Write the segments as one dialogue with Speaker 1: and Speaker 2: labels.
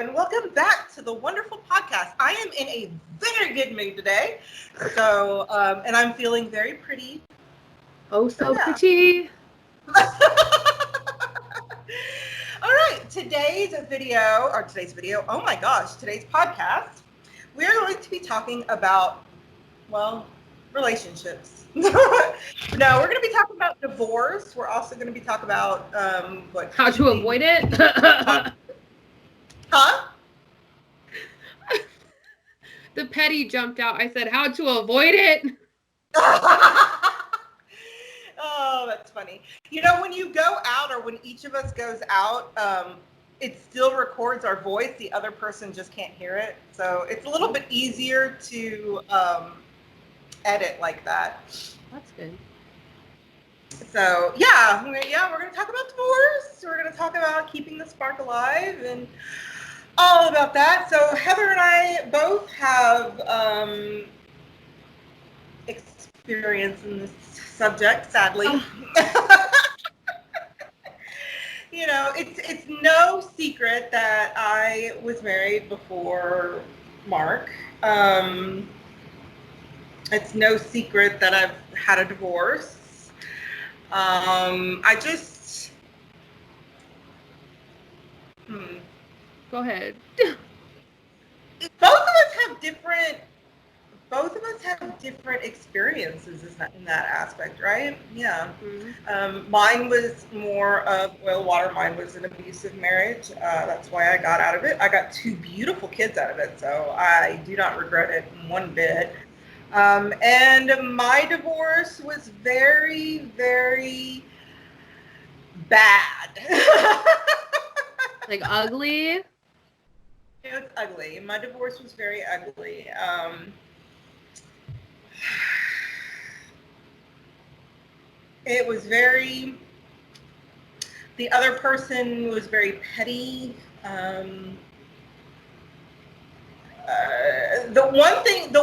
Speaker 1: and welcome back to the wonderful podcast. I am in a very good mood today, and I'm feeling very pretty.
Speaker 2: Oh, so pretty.
Speaker 1: All right, today's podcast, we're going to be talking about, relationships. No, we're going to be talking about divorce. We're also going to be talking about
Speaker 2: how to avoid it.
Speaker 1: Huh?
Speaker 2: The petty jumped out. I said, how to avoid it.
Speaker 1: Oh, that's funny. You know, when you go out, or when each of us goes out, it still records our voice. The other person just can't hear it. So it's a little bit easier to edit like that.
Speaker 2: That's good.
Speaker 1: So, yeah, we're going to talk about divorce. We're going to talk about keeping the spark alive and all about that. So Heather and I both have experience in this subject, sadly. Oh. You know, it's no secret that I was married before Mark. It's no secret that I've had a divorce.
Speaker 2: Go ahead.
Speaker 1: Both of us have different experiences in that aspect, right? Yeah. Mm-hmm. Mine was more of oil water. Mine was an abusive marriage. That's why I got out of it. I got 2 beautiful kids out of it, so I do not regret it one bit. And my divorce was very, very bad.
Speaker 2: Like ugly?
Speaker 1: It was ugly. My divorce was very ugly. It was the other person was very petty. The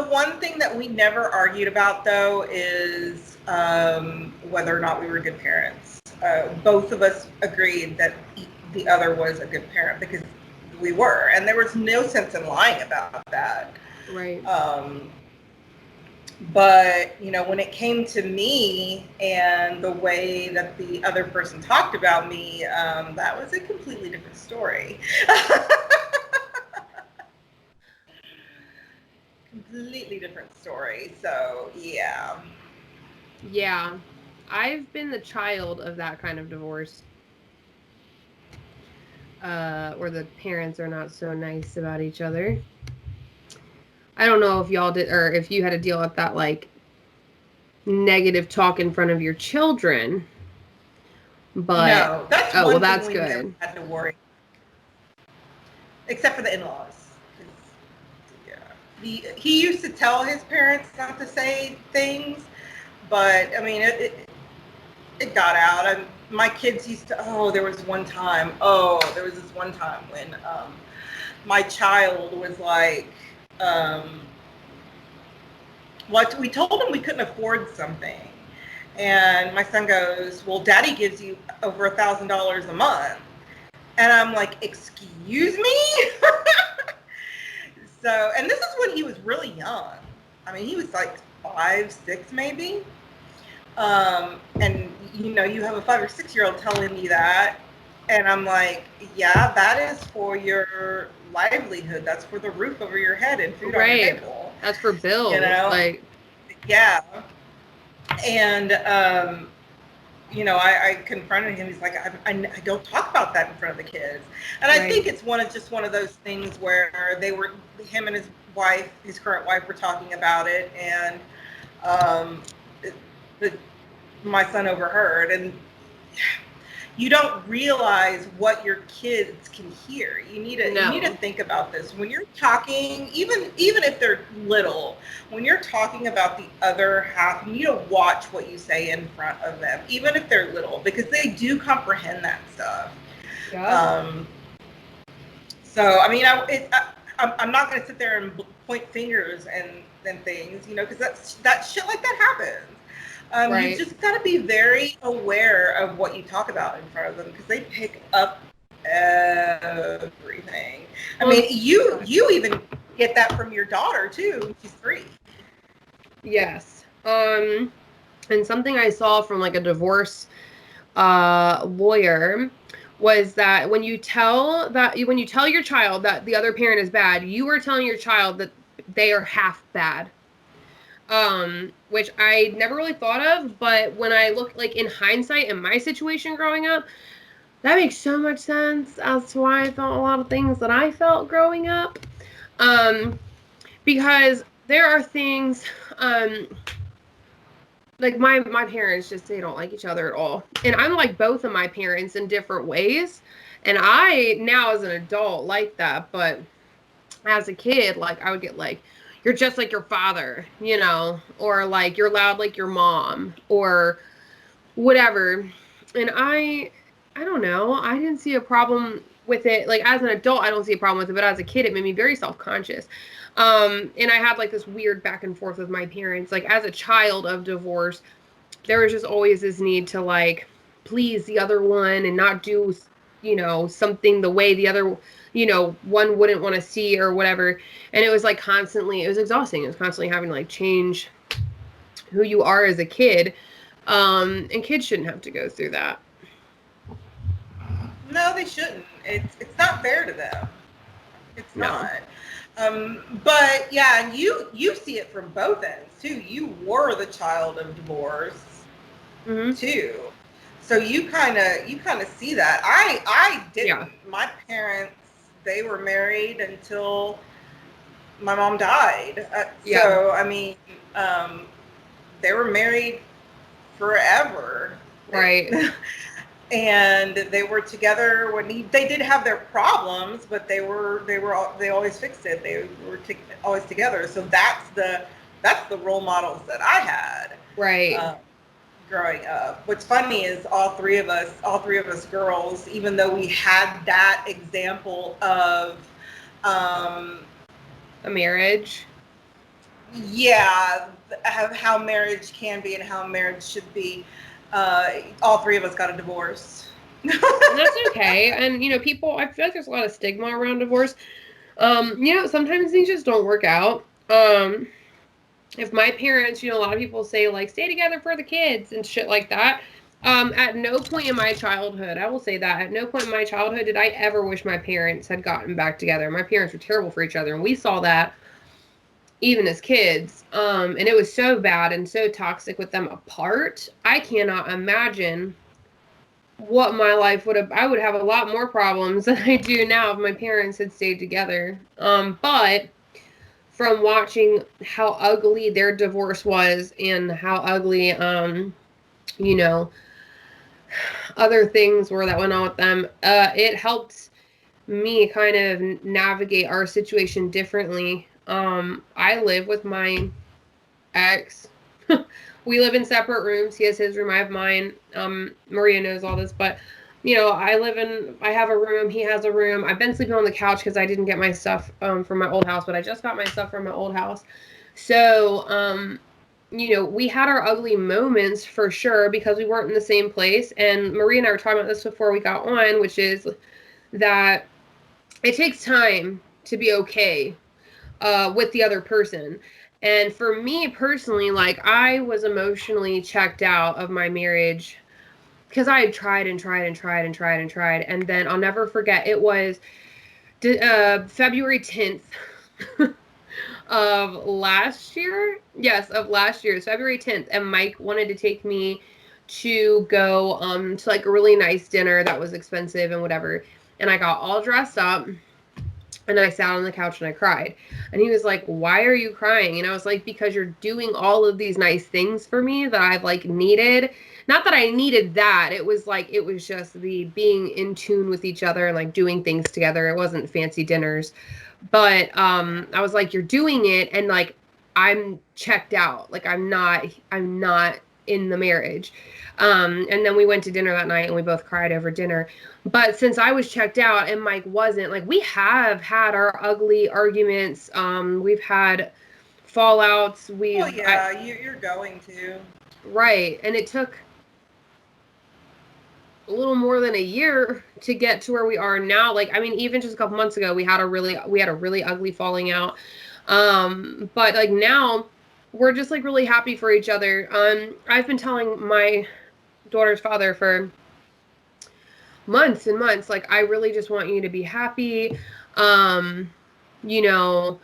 Speaker 1: one thing that we never argued about, though, is whether or not we were good parents. Both of us agreed that the other was a good parent because we were, and there was no sense in lying about that.
Speaker 2: Right.
Speaker 1: But, you know, when it came to me and the way that the other person talked about me, that was a completely different story. Completely different story. So, yeah.
Speaker 2: Yeah. I've been the child of that kind of divorce. Where the parents are not so nice about each other. I don't know if y'all did, or if you had to deal with that, like, negative talk in front of your children. But
Speaker 1: no, that's
Speaker 2: well,
Speaker 1: one
Speaker 2: that's
Speaker 1: thing we
Speaker 2: good.
Speaker 1: never had to worry. Except for the in-laws. Yeah. He used to tell his parents not to say things, but I mean, it got out. My kids used to. There was this one time when my child was like. We told him we couldn't afford something, and my son goes, "Well, Daddy gives you over $1,000 a month," and I'm like, "Excuse me?" So, and this is when he was really young. I mean, he was like 5, 6 maybe. And you know, you have a 5 or 6-year-old telling you that, and I'm like, "Yeah, that is for your livelihood. That's for the roof over your head and food on your table.
Speaker 2: That's for bills."
Speaker 1: You know,
Speaker 2: like,
Speaker 1: yeah. And you know, I confronted him. He's like, I don't talk about that in front of the kids. And I think it's one of those things where him and his current wife were talking about it, and my son overheard. And you don't realize what your kids can hear. You need to think about this when you're talking, even if they're little. When you're talking about the other half, you need to watch what you say in front of them, even if they're little, because they do comprehend that stuff. Yeah. So I mean, I'm not going to sit there and point fingers and things, you know, because that shit like that happens. You just got to be very aware of what you talk about in front of them, because they pick up everything. I mean, you even get that from your daughter too. She's 3.
Speaker 2: Yes. And something I saw from like a divorce lawyer was that when you tell your child that the other parent is bad, you are telling your child that they are half bad. Which I never really thought of, but when I look like in hindsight in my situation growing up, that makes so much sense as to why I felt a lot of things that I felt growing up. Because there are things, like my parents just, they don't like each other at all. And I'm like both of my parents in different ways. And I now as an adult like that, but as a kid, like I would get like, you're just like your father, you know, or like you're loud like your mom or whatever. And I don't know, I didn't see a problem with it. Like as an adult, I don't see a problem with it, but as a kid, it made me very self-conscious. And I had like this weird back and forth with my parents. Like as a child of divorce, there was just always this need to like please the other one and not do, you know, something the way the other, you know, one wouldn't want to see or whatever. And it was like constantly, it was exhausting. It was constantly having to like change who you are as a kid. And kids shouldn't have to go through that.
Speaker 1: No, they shouldn't. It's not fair to them. It's
Speaker 2: No.
Speaker 1: not. But yeah, and you see it from both ends too. You were the child of divorce
Speaker 2: Mm-hmm.
Speaker 1: too, so you kind of see that. I didn't.
Speaker 2: Yeah.
Speaker 1: My parents, they were married until my mom died.
Speaker 2: Yeah.
Speaker 1: So I mean, they were married forever.
Speaker 2: Right.
Speaker 1: And they were together when they did have their problems, but they always fixed it. They were always together. So that's the role models that I had.
Speaker 2: Right.
Speaker 1: Growing up. What's funny is all three of us girls, even though we had that example of,
Speaker 2: A marriage.
Speaker 1: yeah, how marriage can be and how marriage should be, all three of us got a divorce.
Speaker 2: And that's okay. And, you know, people, I feel like there's a lot of stigma around divorce. You know, sometimes things just don't work out. If my parents, you know, a lot of people say, like, stay together for the kids and shit like that. At no point in my childhood, I will say that, at no point in my childhood did I ever wish my parents had gotten back together. My parents were terrible for each other, and we saw that even as kids. And it was so bad and so toxic with them apart. I cannot imagine what my life would have. I would have a lot more problems than I do now if my parents had stayed together. But from watching how ugly their divorce was and how ugly, you know, other things were that went on with them, it helped me kind of navigate our situation differently. I live with my ex. We live in separate rooms. He has his room, I have mine. Maria knows all this, but you know, I have a room, he has a room. I've been sleeping on the couch because I didn't get my stuff from my old house, but I just got my stuff from my old house. So, you know, we had our ugly moments for sure because we weren't in the same place. And Maria and I were talking about this before we got on, which is that it takes time to be okay with the other person. And for me personally, like I was emotionally checked out of my marriage because I had tried and tried and tried and tried and tried. And then I'll never forget, it was February 10th of last year. Yes, of last year. It's February 10th. And Mike wanted to take me to go to like a really nice dinner that was expensive and whatever. And I got all dressed up. And I sat on the couch and I cried. And he was like, "Why are you crying?" And I was like, "Because you're doing all of these nice things for me that I've like needed." Not that I needed that. It was like, it was just the being in tune with each other and like doing things together. It wasn't fancy dinners. But I was like, "You're doing it." And like, I'm checked out. Like I'm not in the marriage. And then we went to dinner that night and we both cried over dinner. But since I was checked out and Mike wasn't, like we have had our ugly arguments. We've had fallouts.
Speaker 1: You're going to.
Speaker 2: Right. And it took a little more than a year to get to where we are now. Like, I mean, even just a couple months ago, we had a really ugly falling out. But like now we're just like really happy for each other. I've been telling my daughter's father for months and months, like, I really just want you to be happy. Um, you know,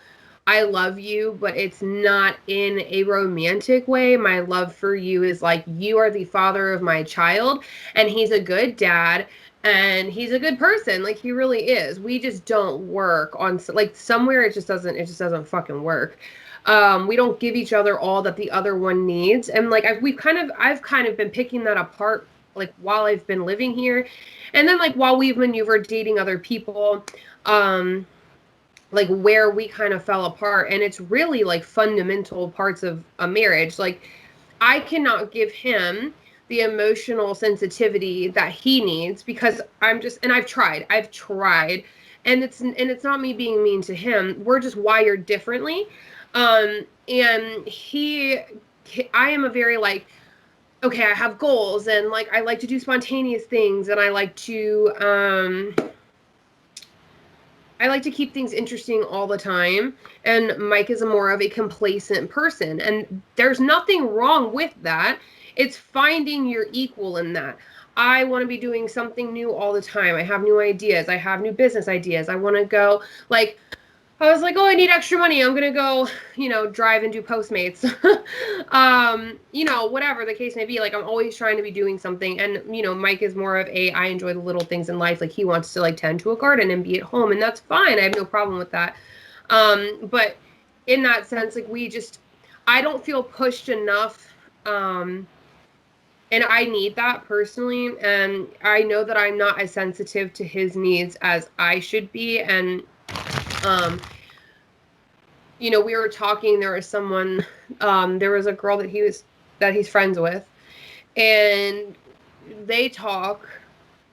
Speaker 2: I love you, but it's not in a romantic way. My love for you is like, you are the father of my child, and he's a good dad, and he's a good person. Like, he really is. We just don't work on, like, somewhere it just doesn't fucking work. We don't give each other all that the other one needs. And like, I've kind of been picking that apart, like, while I've been living here. And then like while we've maneuvered dating other people, like where we kind of fell apart, and it's really like fundamental parts of a marriage. Like, I cannot give him the emotional sensitivity that he needs, because I've tried, and it's not me being mean to him. We're just wired differently. And I am a very like, okay, I have goals, and like I like to do spontaneous things, and I like to keep things interesting all the time. And Mike is more of a complacent person, and there's nothing wrong with that. It's finding your equal in that. I want to be doing something new all the time. I have new ideas. I have new business ideas. I want to go, like, I was like, oh, I need extra money. I'm going to go, drive and do Postmates. Whatever the case may be. Like, I'm always trying to be doing something. And, Mike is more of I enjoy the little things in life. Like, he wants to, like, tend to a garden and be at home. And that's fine. I have no problem with that. But in that sense, like, I don't feel pushed enough. And I need that personally. And I know that I'm not as sensitive to his needs as I should be. And, we were talking, there was someone, there was a girl that he's friends with, and they talk,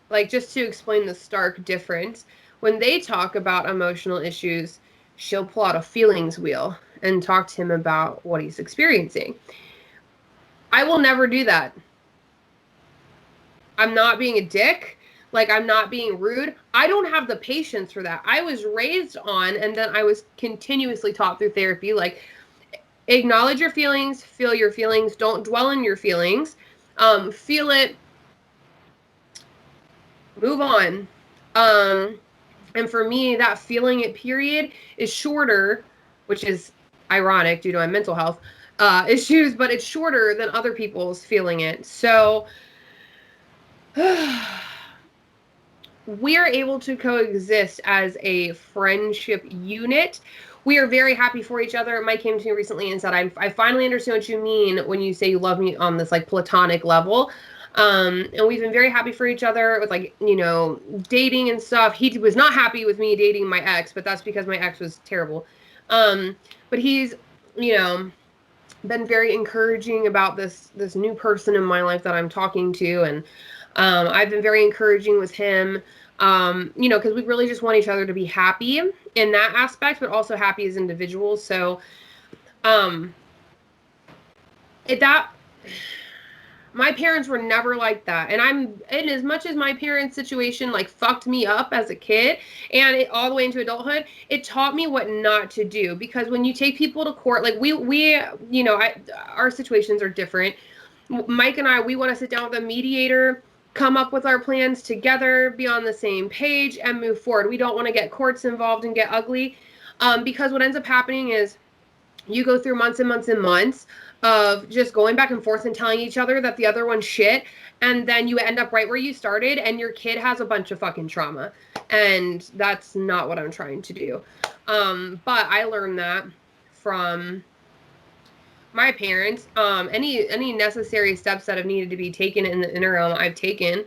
Speaker 2: like, just to explain the stark difference, when they talk about emotional issues, she'll pull out a feelings wheel and talk to him about what he's experiencing. I will never do that. I'm not being a dick. Like, I'm not being rude. I don't have the patience for that. I was raised on, and then I was continuously taught through therapy, like, acknowledge your feelings, feel your feelings, don't dwell on your feelings, feel it, move on. And for me, that feeling it period is shorter, which is ironic due to my mental health issues, but it's shorter than other people's feeling it. So we're able to coexist as a friendship unit. We are very happy for each other. Mike came to me recently and said, I finally understand what you mean when you say you love me on this like platonic level. And we've been very happy for each other with, like, dating and stuff. He was not happy with me dating my ex, but that's because my ex was terrible. But he's, been very encouraging about this new person in my life that I'm talking to. And I've been very encouraging with him, because we really just want each other to be happy in that aspect, but also happy as individuals. So, my parents were never like that. And as much as my parents' situation, like, fucked me up as a kid and all the way into adulthood, it taught me what not to do. Because when you take people to court, like, our situations are different. Mike and we want to sit down with a mediator, come up with our plans together, be on the same page, and move forward. We don't want to get courts involved and get ugly, because what ends up happening is you go through months and months and months of just going back and forth and telling each other that the other one's shit, and then you end up right where you started, and your kid has a bunch of fucking trauma, and that's not what I'm trying to do. But I learned that from my parents. Any necessary steps that have needed to be taken in the interim, I've taken,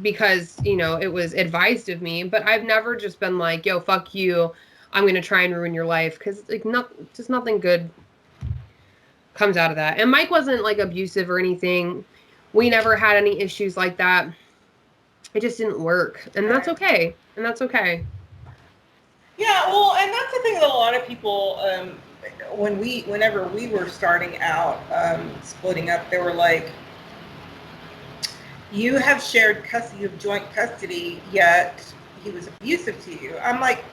Speaker 2: because, it was advised of me. But I've never just been like, yo, fuck you, I'm going to try and ruin your life. Because, like, just nothing good comes out of that. And Mike wasn't, like, abusive or anything. We never had any issues like that. It just didn't work. And that's okay.
Speaker 1: Yeah, well, and that's the thing that a lot of people, whenever we were starting out, splitting up, they were like, You have shared custody, you have joint custody, yet he was abusive to you. I'm like,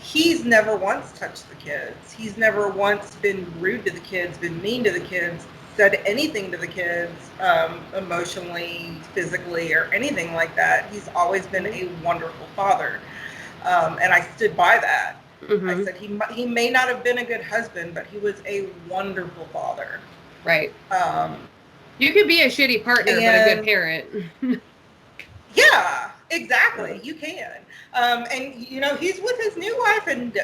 Speaker 1: he's never once touched the kids. He's never once been rude to the kids, been mean to the kids, said anything to the kids, emotionally, physically, or anything like that. He's always been a wonderful father. And I stood by that. Mm-hmm. I said he may not have been a good husband, but he was a wonderful father.
Speaker 2: Right. You could be a shitty partner, but a good parent.
Speaker 1: Yeah, exactly. You can. And, you know, he's with his new wife, and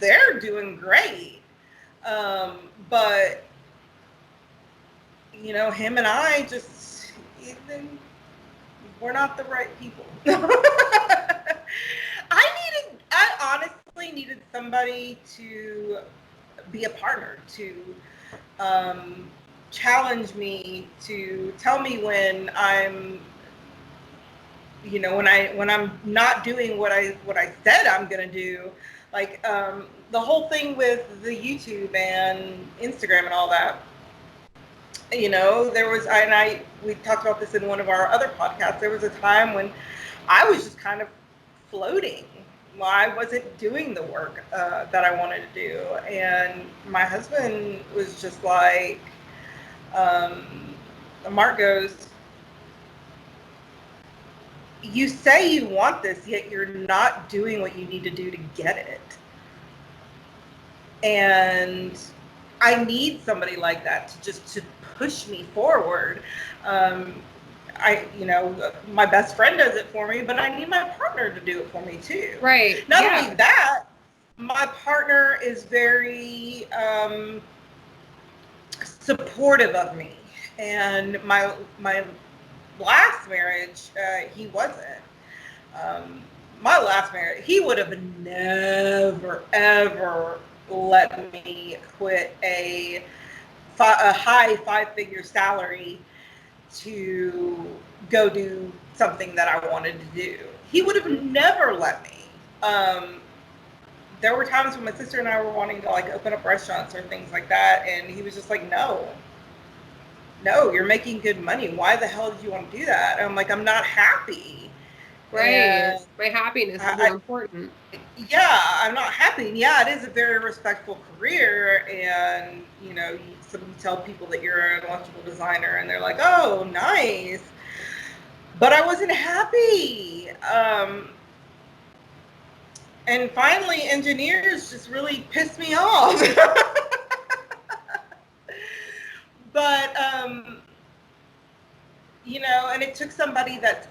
Speaker 1: they're doing great. But, you know, him and I just, we're not the right people. I honestly needed somebody to be a partner, to challenge me, to tell me when I'm, you know, when I'm not doing what I said I'm gonna do. Like the whole thing with the YouTube and Instagram and all that. You know, we talked about this in one of our other podcasts. There was a time when I was just kind of floating. I wasn't doing the work that I wanted to do, and my husband was just like, Mark goes, you say you want this, yet you're not doing what you need to do to get it. And I need somebody like that to push me forward. You know, my best friend does it for me, but I need my partner to do it for me too.
Speaker 2: Right.
Speaker 1: Not only that, my partner is very supportive of me. And my last marriage, he wasn't. My last marriage, he would have never, ever let me quit a high 5-figure salary to go do something that I wanted to do. He would have never let me. There were times when my sister and I were wanting to like open up restaurants or things like that, and he was just like, no, you're making good money. Why the hell did you want to do that? And I'm like, I'm not happy.
Speaker 2: Right. And my happiness is more important.
Speaker 1: Yeah, I'm not happy. And yeah, it is a very respectful career. And, you know, you tell people that you're an electrical designer and they're like, oh, nice. But I wasn't happy. And finally, engineers just really pissed me off. But, you know, and it took somebody that's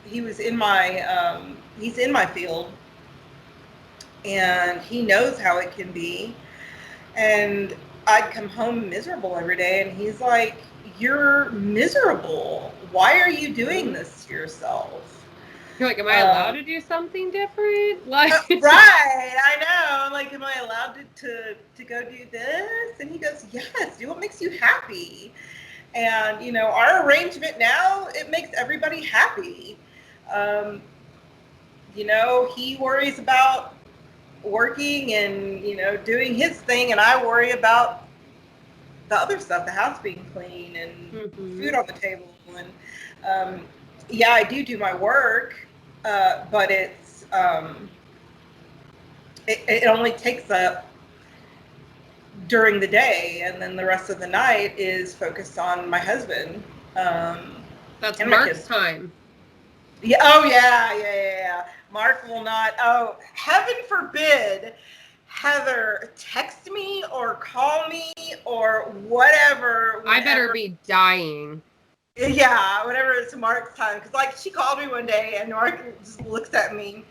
Speaker 1: he's in my field, and he knows how it can be. And I'd come home miserable every day, and he's like, you're miserable. Why are you doing this to yourself?
Speaker 2: You're like, am I allowed to do something different? Like,
Speaker 1: right, I know. I'm like, am I allowed to go do this? And he goes, yes, do what makes you happy. And, you know, our arrangement now, it makes everybody happy. You know, he worries about working and, you know, doing his thing, and I worry about the other stuff, the house being clean and food on the table. And yeah, I do my work, but it's it only takes up during the day, and then the rest of the night is focused on my husband.
Speaker 2: That's Mark's time.
Speaker 1: Yeah. Oh yeah. Mark will not. Oh, heaven forbid Heather text me or call me or whatever.
Speaker 2: I better be dying.
Speaker 1: Yeah, whenever it's Mark's time. Because, like, she called me one day, and Mark just looks at me,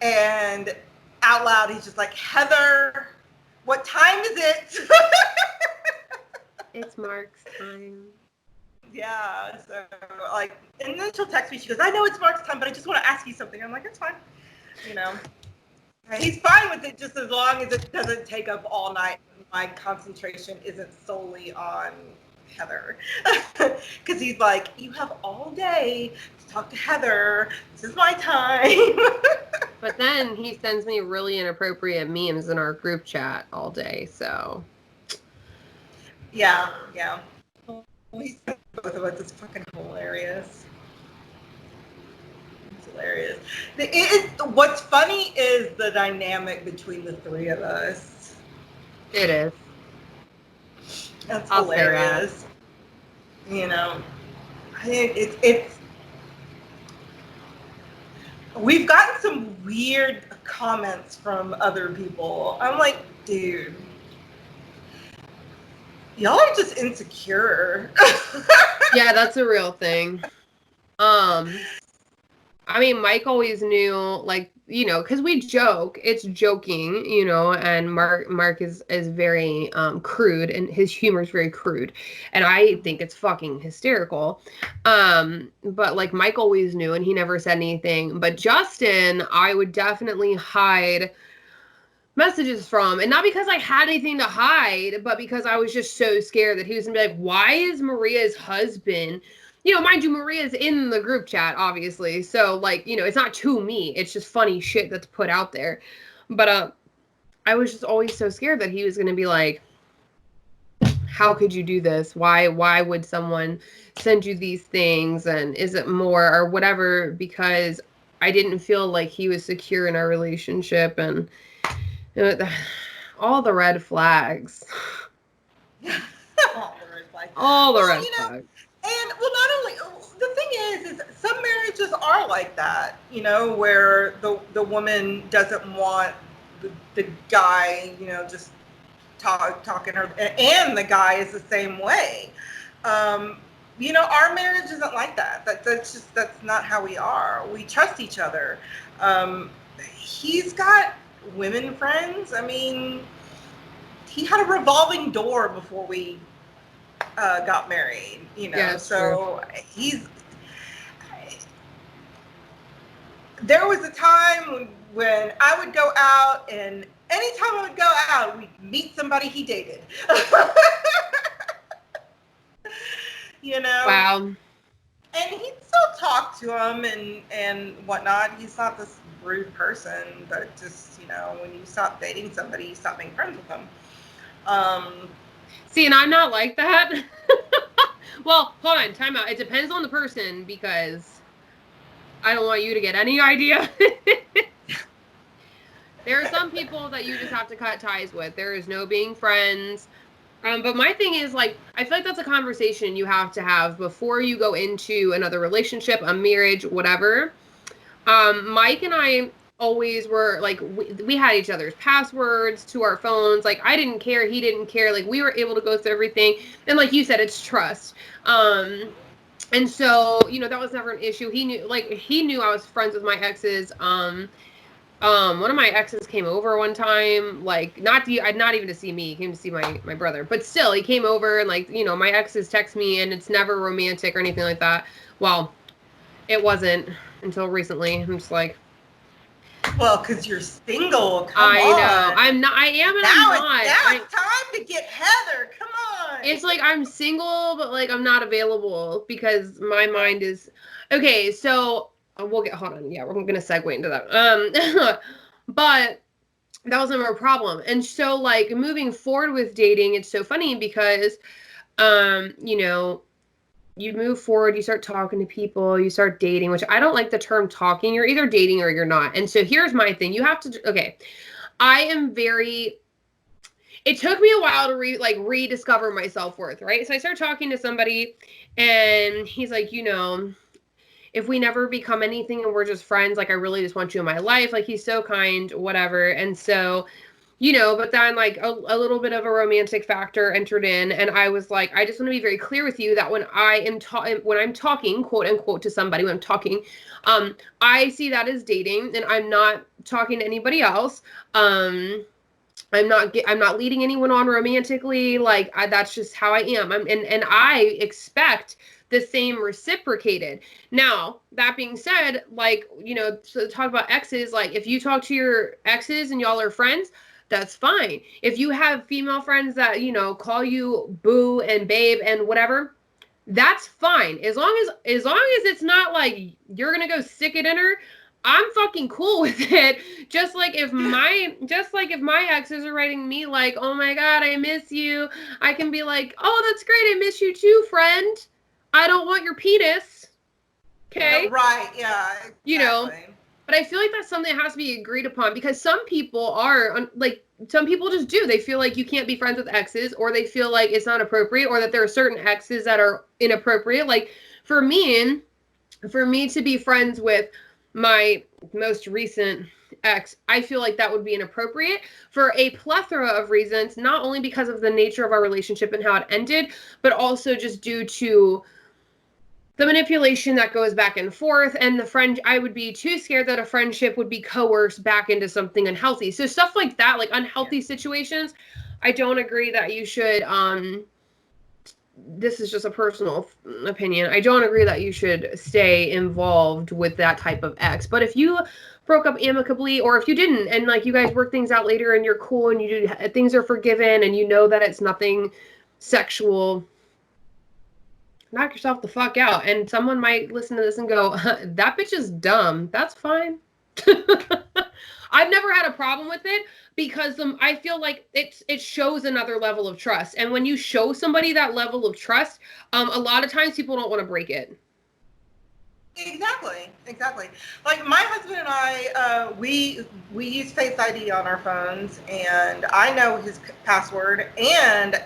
Speaker 1: and out loud, he's just like, Heather, what time is it?
Speaker 2: It's Mark's time.
Speaker 1: Yeah, so, like, and then she'll text me. She goes, I know it's Mark's time, but I just want to ask you something. I'm like, it's fine. You know, he's fine with it just as long as it doesn't take up all night. My concentration isn't solely on Heather. Because he's like, you have all day to talk to Heather. This is my time.
Speaker 2: But then he sends me really inappropriate memes in our group chat all day, so.
Speaker 1: Yeah, yeah. He's both of us. It's fucking hilarious. It's hilarious. What's funny is the dynamic between the three of us.
Speaker 2: It is.
Speaker 1: That's hilarious. You know, it's. We've gotten some weird comments from other people. I'm like, dude, y'all are just insecure.
Speaker 2: Yeah, that's a real thing. I mean, Mike always knew, like, you know, because we joke, it's joking, you know, and Mark is very crude, and his humor is very crude, and I think it's fucking hysterical. But like Mike always knew, and he never said anything. But Justin, I would definitely hide messages from, and not because I had anything to hide, but because I was just so scared that he was gonna be like, why is Maria's husband, you know, mind you, Maria's in the group chat, obviously, so like, you know, it's not to me, it's just funny shit that's put out there. But I was just always so scared that he was gonna be like, how could you do this? Why would someone send you these things, and is it more or whatever, because I didn't feel like he was secure in our relationship, and all the red flags.
Speaker 1: All the red flags.
Speaker 2: All the red flags.
Speaker 1: And well, not only the thing is some marriages are like that, you know, where the woman doesn't want the guy, you know, just talking her, and the guy is the same way. You know, our marriage isn't like that. That's not how we are. We trust each other. He's got women friends. I mean, he had a revolving door before we got married, you know. Yeah, so true. There was a time when I would go out, and anytime I would go out, we'd meet somebody he dated. You know.
Speaker 2: Wow.
Speaker 1: And he'd still talk to him and whatnot. He's not this rude person, but just, you know, when you stop dating somebody, you stop being friends with them.
Speaker 2: See, and I'm not like that. Well, hold on, time out. It depends on the person, because I don't want you to get any idea. There are some people that you just have to cut ties with. There is no being friends. But my thing is, like, I feel like that's a conversation you have to have before you go into another relationship, a marriage, whatever. Mike and I always were, like, we had each other's passwords to our phones. Like, I didn't care. He didn't care. Like, we were able to go through everything. And like you said, it's trust. And so, you know, that was never an issue. He knew I was friends with my exes. One of my exes came over one time, like, not even to see me, he came to see my brother, but still, he came over, and, like, you know, my exes text me, and it's never romantic or anything like that. Well, it wasn't until recently. I'm just like,
Speaker 1: well, because you're single. Come
Speaker 2: on. I know. I'm not. I am, and
Speaker 1: now
Speaker 2: I'm not.
Speaker 1: Now it's time to get Heather. Come on.
Speaker 2: It's like I'm single, but like I'm not available because my mind is okay. So we'll get. Hold on. Yeah, we're gonna segue into that. But that was never a problem. And so, like, moving forward with dating, it's so funny because, you know, you move forward, you start talking to people, you start dating, which I don't like the term talking. You're either dating or you're not. And so here's my thing. You have to, okay, it took me a while to rediscover my self-worth, right? So I started talking to somebody, and he's like, you know, if we never become anything and we're just friends, like, I really just want you in my life. Like, he's so kind, whatever. And so, you know, but then, like, a little bit of a romantic factor entered in, and I was like, I just want to be very clear with you that when I'm talking, quote unquote, to somebody, when I'm talking, I see that as dating, and I'm not talking to anybody else. I'm not leading anyone on romantically. Like, that's just how I am. And I expect the same reciprocated. Now, that being said, like, you know, so talk about exes, like, if you talk to your exes and y'all are friends, that's fine. If you have female friends that, you know, call you boo and babe and whatever, that's fine. As long as it's not like you're gonna go stick it in her, I'm fucking cool with it. Just like if my exes are writing me like, oh my God, I miss you, I can be like, oh, that's great, I miss you too, friend. I don't want your penis. Okay?
Speaker 1: Right, yeah, exactly.
Speaker 2: You know, but I feel like that's something that has to be agreed upon, because some people are, like, some people just do. They feel like you can't be friends with exes, or they feel like it's not appropriate, or that there are certain exes that are inappropriate. Like, for me to be friends with my most recent ex, I feel like that would be inappropriate for a plethora of reasons, not only because of the nature of our relationship and how it ended, but also just due to the manipulation that goes back and forth, and I would be too scared that a friendship would be coerced back into something unhealthy. So stuff like that, like unhealthy situations, I don't agree that you should, this is just a personal opinion, I don't agree that you should stay involved with that type of ex. But if you broke up amicably, or if you didn't, and like you guys work things out later and you're cool and you do, things are forgiven, and you know that it's nothing sexual, knock yourself the fuck out. And someone might listen to this and go, that bitch is dumb. That's fine. I've never had a problem with it, because I feel like it shows another level of trust. And when you show somebody that level of trust, a lot of times people don't want to break it.
Speaker 1: Exactly. Like my husband and I, we use Face ID on our phones, and I know his password, and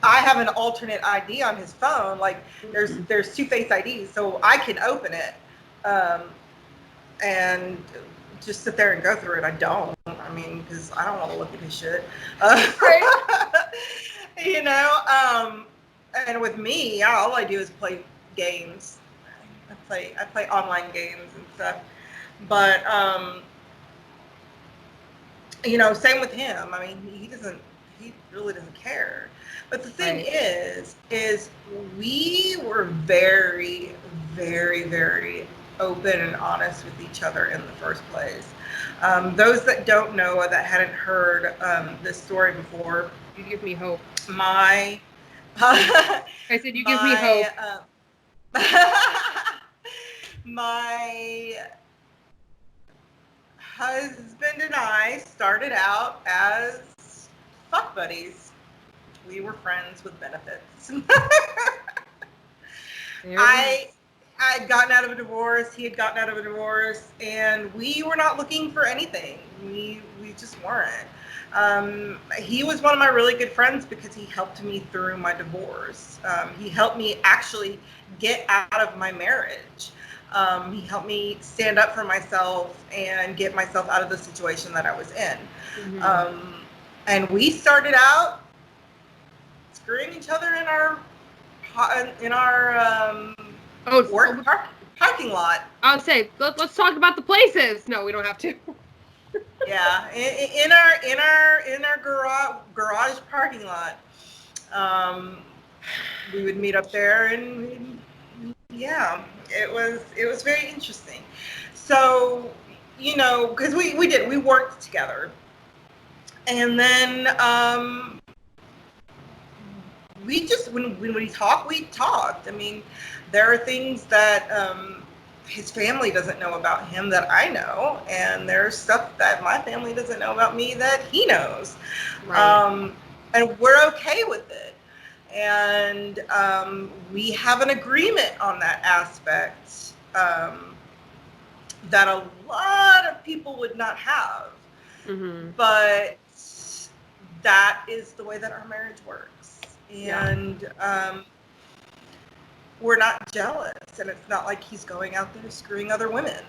Speaker 1: I have an alternate ID on his phone. Like there's two Face IDs, so I can open it and just sit there and go through it. I don't. I mean, because I don't want to look at his shit. You know. And with me, all I do is play games. I play online games and stuff. But you know, same with him. I mean, he really doesn't care. But the thing is we were very, very, very open and honest with each other in the first place. Those that don't know or that hadn't heard this story before,
Speaker 2: you give me hope.
Speaker 1: I
Speaker 2: said you give me hope.
Speaker 1: My husband and I started out as fuck buddies. We were friends with benefits. I had gotten out of a divorce. He had gotten out of a divorce, and we were not looking for anything. We just weren't. He was one of my really good friends because he helped me through my divorce. He helped me actually get out of my marriage. He helped me stand up for myself and get myself out of the situation that I was in. Mm-hmm. And we started out screwing each other in our work parking lot.
Speaker 2: I would say let's talk about the places. No, we don't have to.
Speaker 1: Yeah, in our garage parking lot. We would meet up there, and yeah, it was very interesting. So, you know, because we worked together, and then we just when we talked. I mean, there are things that his family doesn't know about him that I know, and there's stuff that my family doesn't know about me that he knows. Right. And we're okay with it. And we have an agreement on that aspect that a lot of people would not have. Mm-hmm. But that is the way that our marriage works. And we're not jealous, and it's not like he's going out there screwing other women.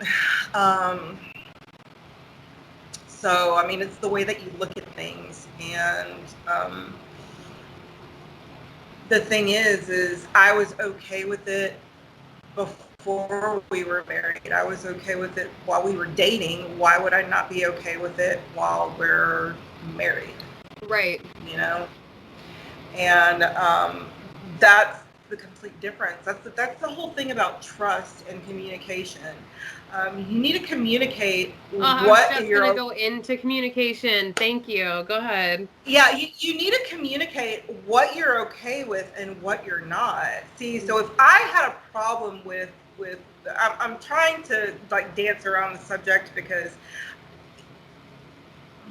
Speaker 1: So, I mean, it's the way that you look at things. And the thing is I was okay with it before we were married. I was okay with it while we were dating. Why would I not be okay with it while we're married?
Speaker 2: Right.
Speaker 1: You know? And that's the complete difference. That's the whole thing about trust and communication. You need to communicate what
Speaker 2: I was just going to go into communication. Thank you. Go ahead.
Speaker 1: Yeah, you need to communicate what you're okay with and what you're not. See, so if I had a problem with I'm trying to like dance around the subject because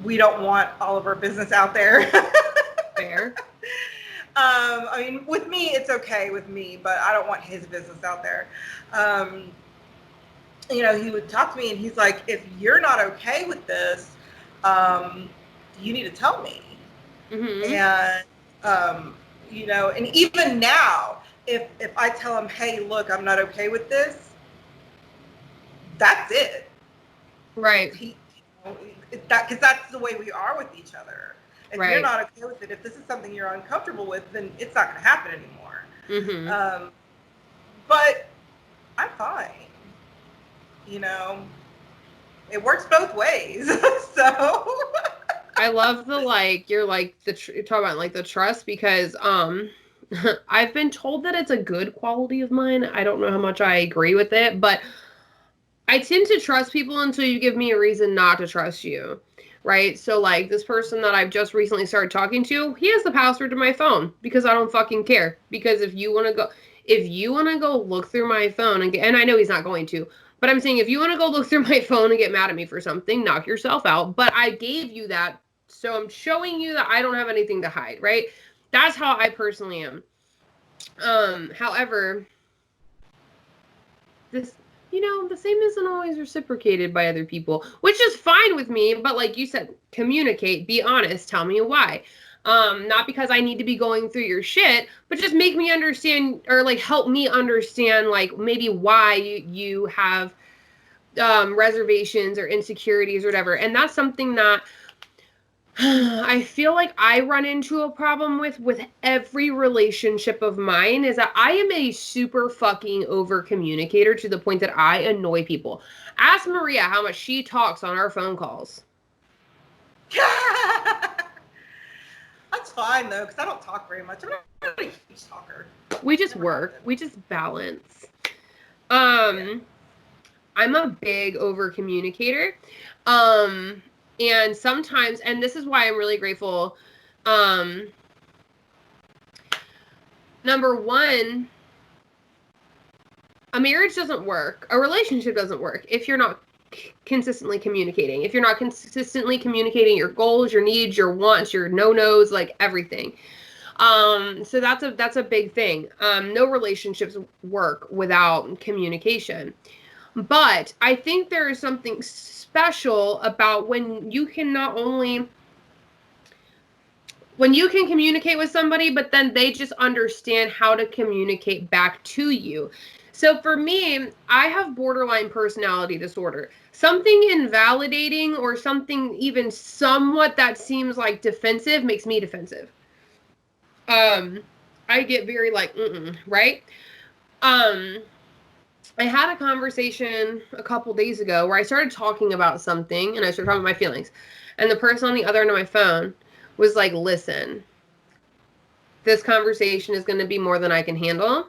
Speaker 1: we don't want all of our business out there.
Speaker 2: Fair.
Speaker 1: I mean, with me, it's okay with me, but I don't want his business out there. You know, he would talk to me and he's like, if you're not okay with this, you need to tell me.
Speaker 2: Mm-hmm.
Speaker 1: And, you know, and even now, if I tell him, hey, look, I'm not okay with this, that's it.
Speaker 2: Right.
Speaker 1: Because that's the way we are with each other. If
Speaker 2: right.
Speaker 1: you're not okay with it, if this is something you're uncomfortable with, then it's not going to happen anymore.
Speaker 2: Mm-hmm.
Speaker 1: But I'm fine. You know, it works both ways. So
Speaker 2: I love the you're talking about like the trust because I've been told that it's a good quality of mine. I don't know how much I agree with it, but I tend to trust people until you give me a reason not to trust you. Right? So like this person that I've just recently started talking to, he has the password to my phone because I don't fucking care. Because if you want to go look through my phone and I know he's not going to, but I'm saying if you want to go look through my phone and get mad at me for something, knock yourself out. But I gave you that, so I'm showing you that I don't have anything to hide, right? That's how I personally am. However, this, the same isn't always reciprocated by other people, which is fine with me. But like you said, communicate, be honest, tell me why. Not because I need to be going through your shit, but just make me understand or like help me understand like maybe why you have reservations or insecurities or whatever. And that's something that I feel like I run into a problem with every relationship of mine is that I am a super fucking over communicator to the point that I annoy people. Ask Maria how much she talks on our phone calls.
Speaker 1: That's fine though, because I don't talk very much. I'm not a huge talker.
Speaker 2: We just work. We just balance. I'm a big over communicator. And sometimes, and this is why I'm really grateful. Number one, a marriage doesn't work. A relationship doesn't work if you're not consistently communicating. If you're not consistently communicating your goals, your needs, your wants, your no-nos, like everything. So that's a big thing. No relationships work without communication. But I think there is something special about when you can communicate with somebody, but then they just understand how to communicate back to you. So for me, I have borderline personality disorder. Something invalidating or something even somewhat that seems like defensive makes me defensive. I get very like, right? I had a conversation a couple days ago where I started talking about something and I started talking about my feelings. And the person on the other end of my phone was like, listen, this conversation is going to be more than I can handle.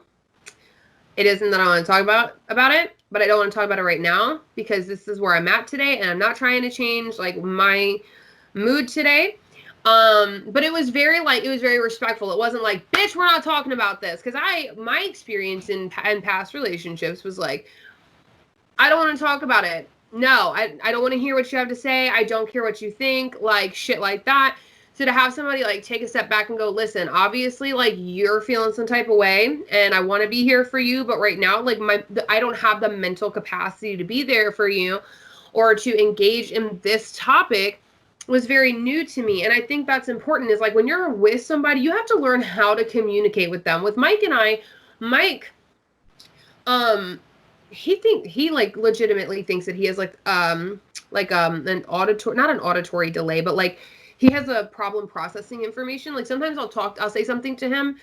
Speaker 2: It isn't that I want to talk about it, but I don't want to talk about it right now because this is where I'm at today and I'm not trying to change like my mood today. But it was very respectful. It wasn't like, bitch, we're not talking about this. Cause my experience in past relationships was like, I don't want to talk about it. No, I don't want to hear what you have to say. I don't care what you think, like shit like that. So to have somebody like take a step back and go, listen, obviously like you're feeling some type of way and I want to be here for you. But right now, like I don't have the mental capacity to be there for you or to engage in this topic was very new to me. And I think that's important is like when you're with somebody, you have to learn how to communicate with them. With Mike and I, Mike, he like legitimately thinks that he has an auditory, not an auditory delay, but like he has a problem processing information. Like sometimes I'll say something to him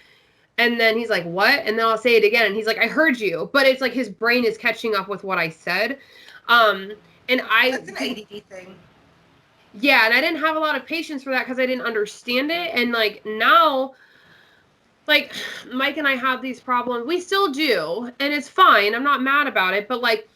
Speaker 2: and then he's like, what? And then I'll say it again. And he's like, I heard you. But it's like his brain is catching up with what I said.
Speaker 1: That's an ADD thing.
Speaker 2: Yeah, and I didn't have a lot of patience for that because I didn't understand it. And like now, like, Mike and I have these problems. We still do, and it's fine. I'm not mad about it, but like,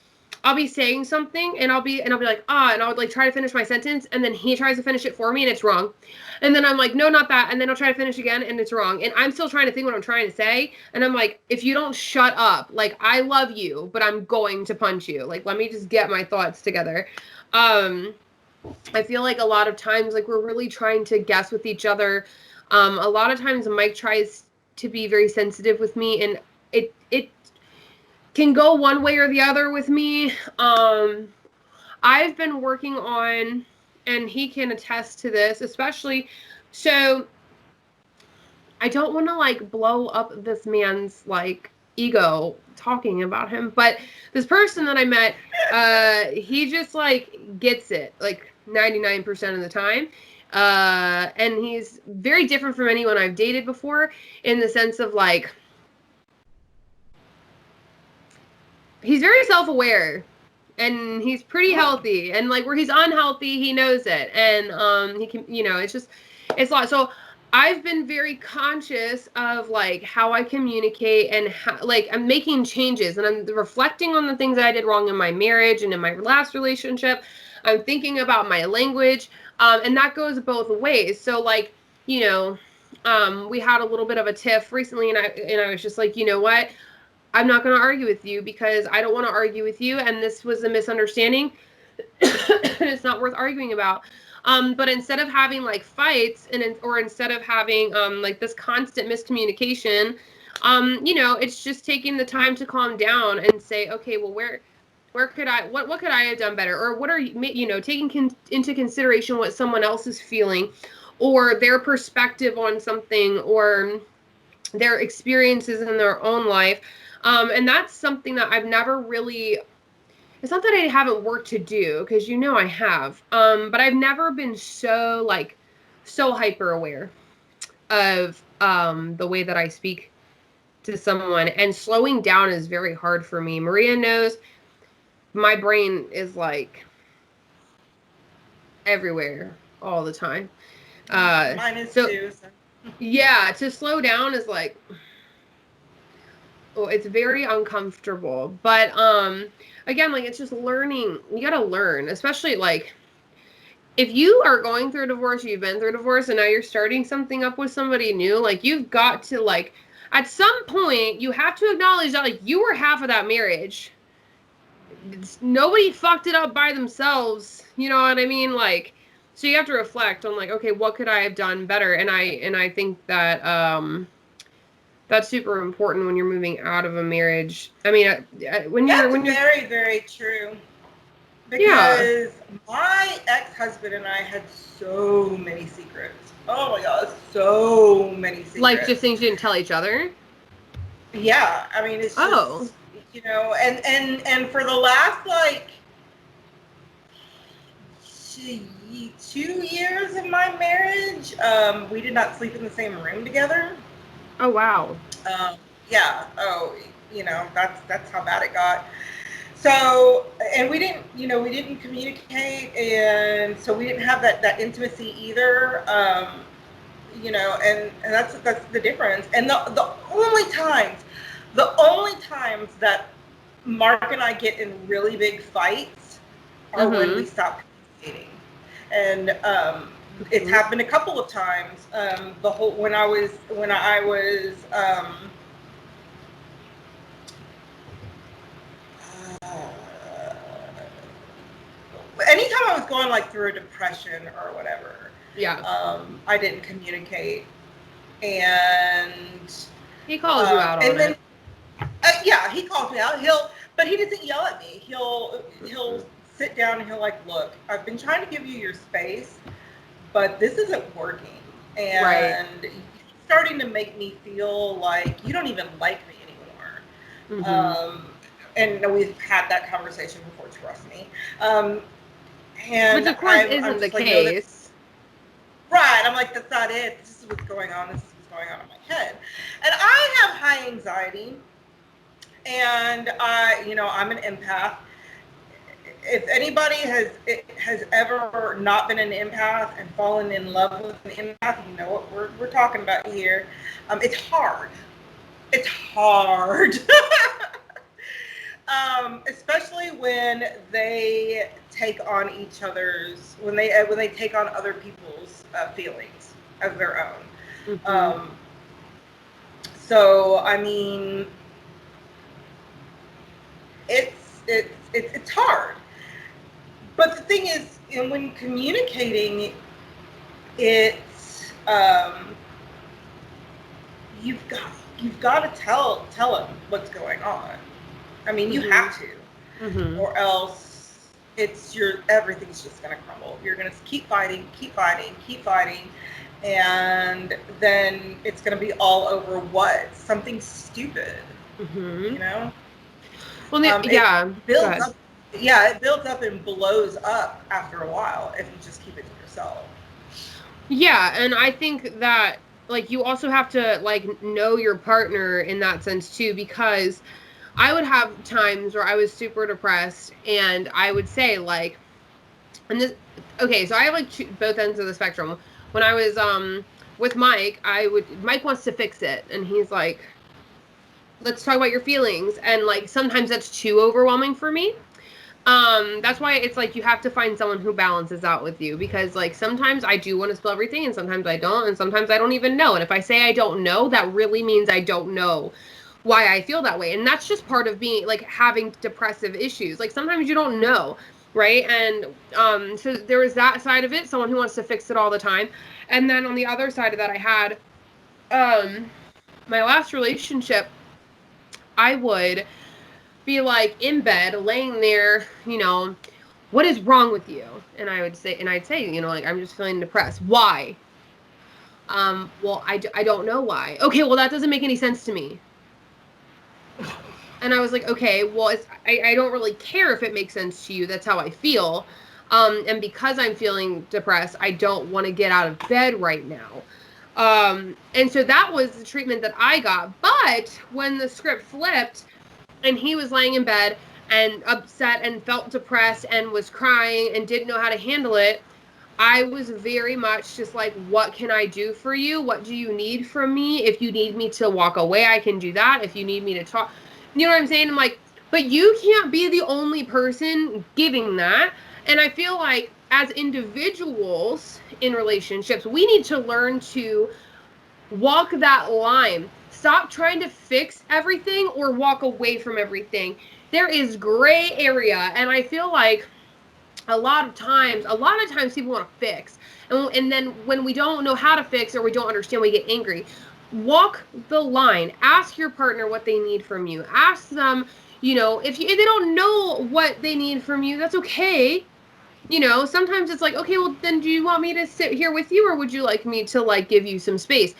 Speaker 2: I'll be saying something and I'll be like, and I'll like try to finish my sentence, and then he tries to finish it for me and it's wrong. And then I'm like, no, not that. And then I'll try to finish again and it's wrong. And I'm still trying to think what I'm trying to say. And I'm like, if you don't shut up, like, I love you, but I'm going to punch you. Like, let me just get my thoughts together. I feel like a lot of times, like, we're really trying to guess with each other. A lot of times Mike tries to be very sensitive with me, and it can go one way or the other with me. I've been working on, and he can attest to this, especially, so I don't want to like blow up this man's like ego talking about him, but this person that I met, he just like gets it like 99% of the time. And he's very different from anyone I've dated before in the sense of like, he's very self-aware and he's pretty healthy, and like where he's unhealthy, he knows it. And he can, it's just, it's a lot. So I've been very conscious of like how I communicate and how, like, I'm making changes and I'm reflecting on the things that I did wrong in my marriage and in my last relationship. I'm thinking about my language. And that goes both ways. So like, we had a little bit of a tiff recently, and I was just like, you know what? I'm not going to argue with you because I don't want to argue with you, and this was a misunderstanding. It's not worth arguing about. But instead of having like fights or instead of having like this constant miscommunication, it's just taking the time to calm down and say, okay, well, where could what could I have done better? Or what are taking into consideration what someone else is feeling or their perspective on something or their experiences in their own life. And that's something that I've never really, it's not that I haven't worked to do, because I have, but I've never been so hyper aware of the way that I speak to someone, and slowing down is very hard for me. Maria knows my brain is like everywhere all the time.
Speaker 1: Mine is too. So.
Speaker 2: Yeah, to slow down is like, oh, it's very uncomfortable. But again, like, it's just learning. You gotta learn, especially like if you are going through a divorce, you've been through a divorce, and now you're starting something up with somebody new. Like, you've got to, like, at some point, you have to acknowledge that like you were half of that marriage. Nobody fucked it up by themselves. You know what I mean? Like, so you have to reflect on like, okay, what could I have done better? And I think that that's super important when you're moving out of a marriage. I mean, when you're
Speaker 1: very, very true. Because my ex-husband and I had so many secrets. Oh my God, so many secrets.
Speaker 2: Like, just things you didn't tell each other?
Speaker 1: Yeah, I mean, it's just, and for the last like 2 years of my marriage, we did not sleep in the same room together.
Speaker 2: Oh wow.
Speaker 1: Yeah. Oh, that's how bad it got. So, and we didn't communicate, and so we didn't have that intimacy either. And that's the difference. And the only times that Mark and I get in really big fights are when we stop communicating. And it's happened a couple of times. When I was anytime I was going like through a depression or whatever, I didn't communicate, and
Speaker 2: he calls you out on it.
Speaker 1: He calls me out. But he doesn't yell at me. He'll sit down and he'll like, look, I've been trying to give you your space, but this isn't working, and you're starting to make me feel like you don't even like me anymore. And we've had that conversation before, trust me. And
Speaker 2: which of course isn't the case.
Speaker 1: Right. I'm like, that's not it. This is what's going on. This is what's going on in my head. And I have high anxiety, and I'm an empath. if anybody has ever not been an empath and fallen in love with an empath, you know what we're talking about here. It's hard. It's hard. Especially when they take on each other's, when they take on other people's feelings as their own. Mm-hmm. So I mean, it's hard. But the thing is, when communicating, it's you've got to tell them what's going on. I mean, you have to, or else everything's just gonna crumble. You're gonna keep fighting, and then it's gonna be all over what? Something stupid, you know?
Speaker 2: Well, yeah.
Speaker 1: It builds up and blows up after a while if you just keep it to yourself.
Speaker 2: Yeah, and I think that, like, you also have to, like, know your partner in that sense, too, because I would have times where I was super depressed, and I would say, like, and this, okay, so I have, like, both ends of the spectrum. When I was, with Mike, Mike wants to fix it, and he's like, let's talk about your feelings, and, like, sometimes that's too overwhelming for me. That's why it's like you have to find someone who balances out with you, because like sometimes I do want to spill everything and sometimes I don't, and sometimes I don't even know. And if I say I don't know, that really means I don't know why I feel that way. And that's just part of being like having depressive issues. Like sometimes you don't know, right? And so there was that side of it, someone who wants to fix it all the time. And then on the other side of that, I had my last relationship, I would be like in bed, laying there, you know, what is wrong with you? And I'd say, you know, like, I'm just feeling depressed. Why? Well, I don't know why. Okay, well, that doesn't make any sense to me. And I was like, okay, well, I don't really care if it makes sense to you. That's how I feel. And because I'm feeling depressed, I don't want to get out of bed right now. And so that was the treatment that I got. But when the script flipped, and he was laying in bed and upset and felt depressed and was crying and didn't know how to handle it, I was very much just like, what can I do for you? What do you need from me? If you need me to walk away, I can do that. If you need me to talk, you know what I'm saying? I'm like, but you can't be the only person giving that. And I feel like as individuals in relationships, we need to learn to walk that line. Stop trying to fix everything or walk away from everything. There is gray area, and I feel like a lot of times people want to fix. And then when we don't know how to fix or we don't understand, we get angry. Walk the line. Ask your partner what they need from you. Ask them, you know, if they don't know what they need from you, that's okay. You know, sometimes it's like, okay, well, then do you want me to sit here with you, or would you like me to, like, give you some space?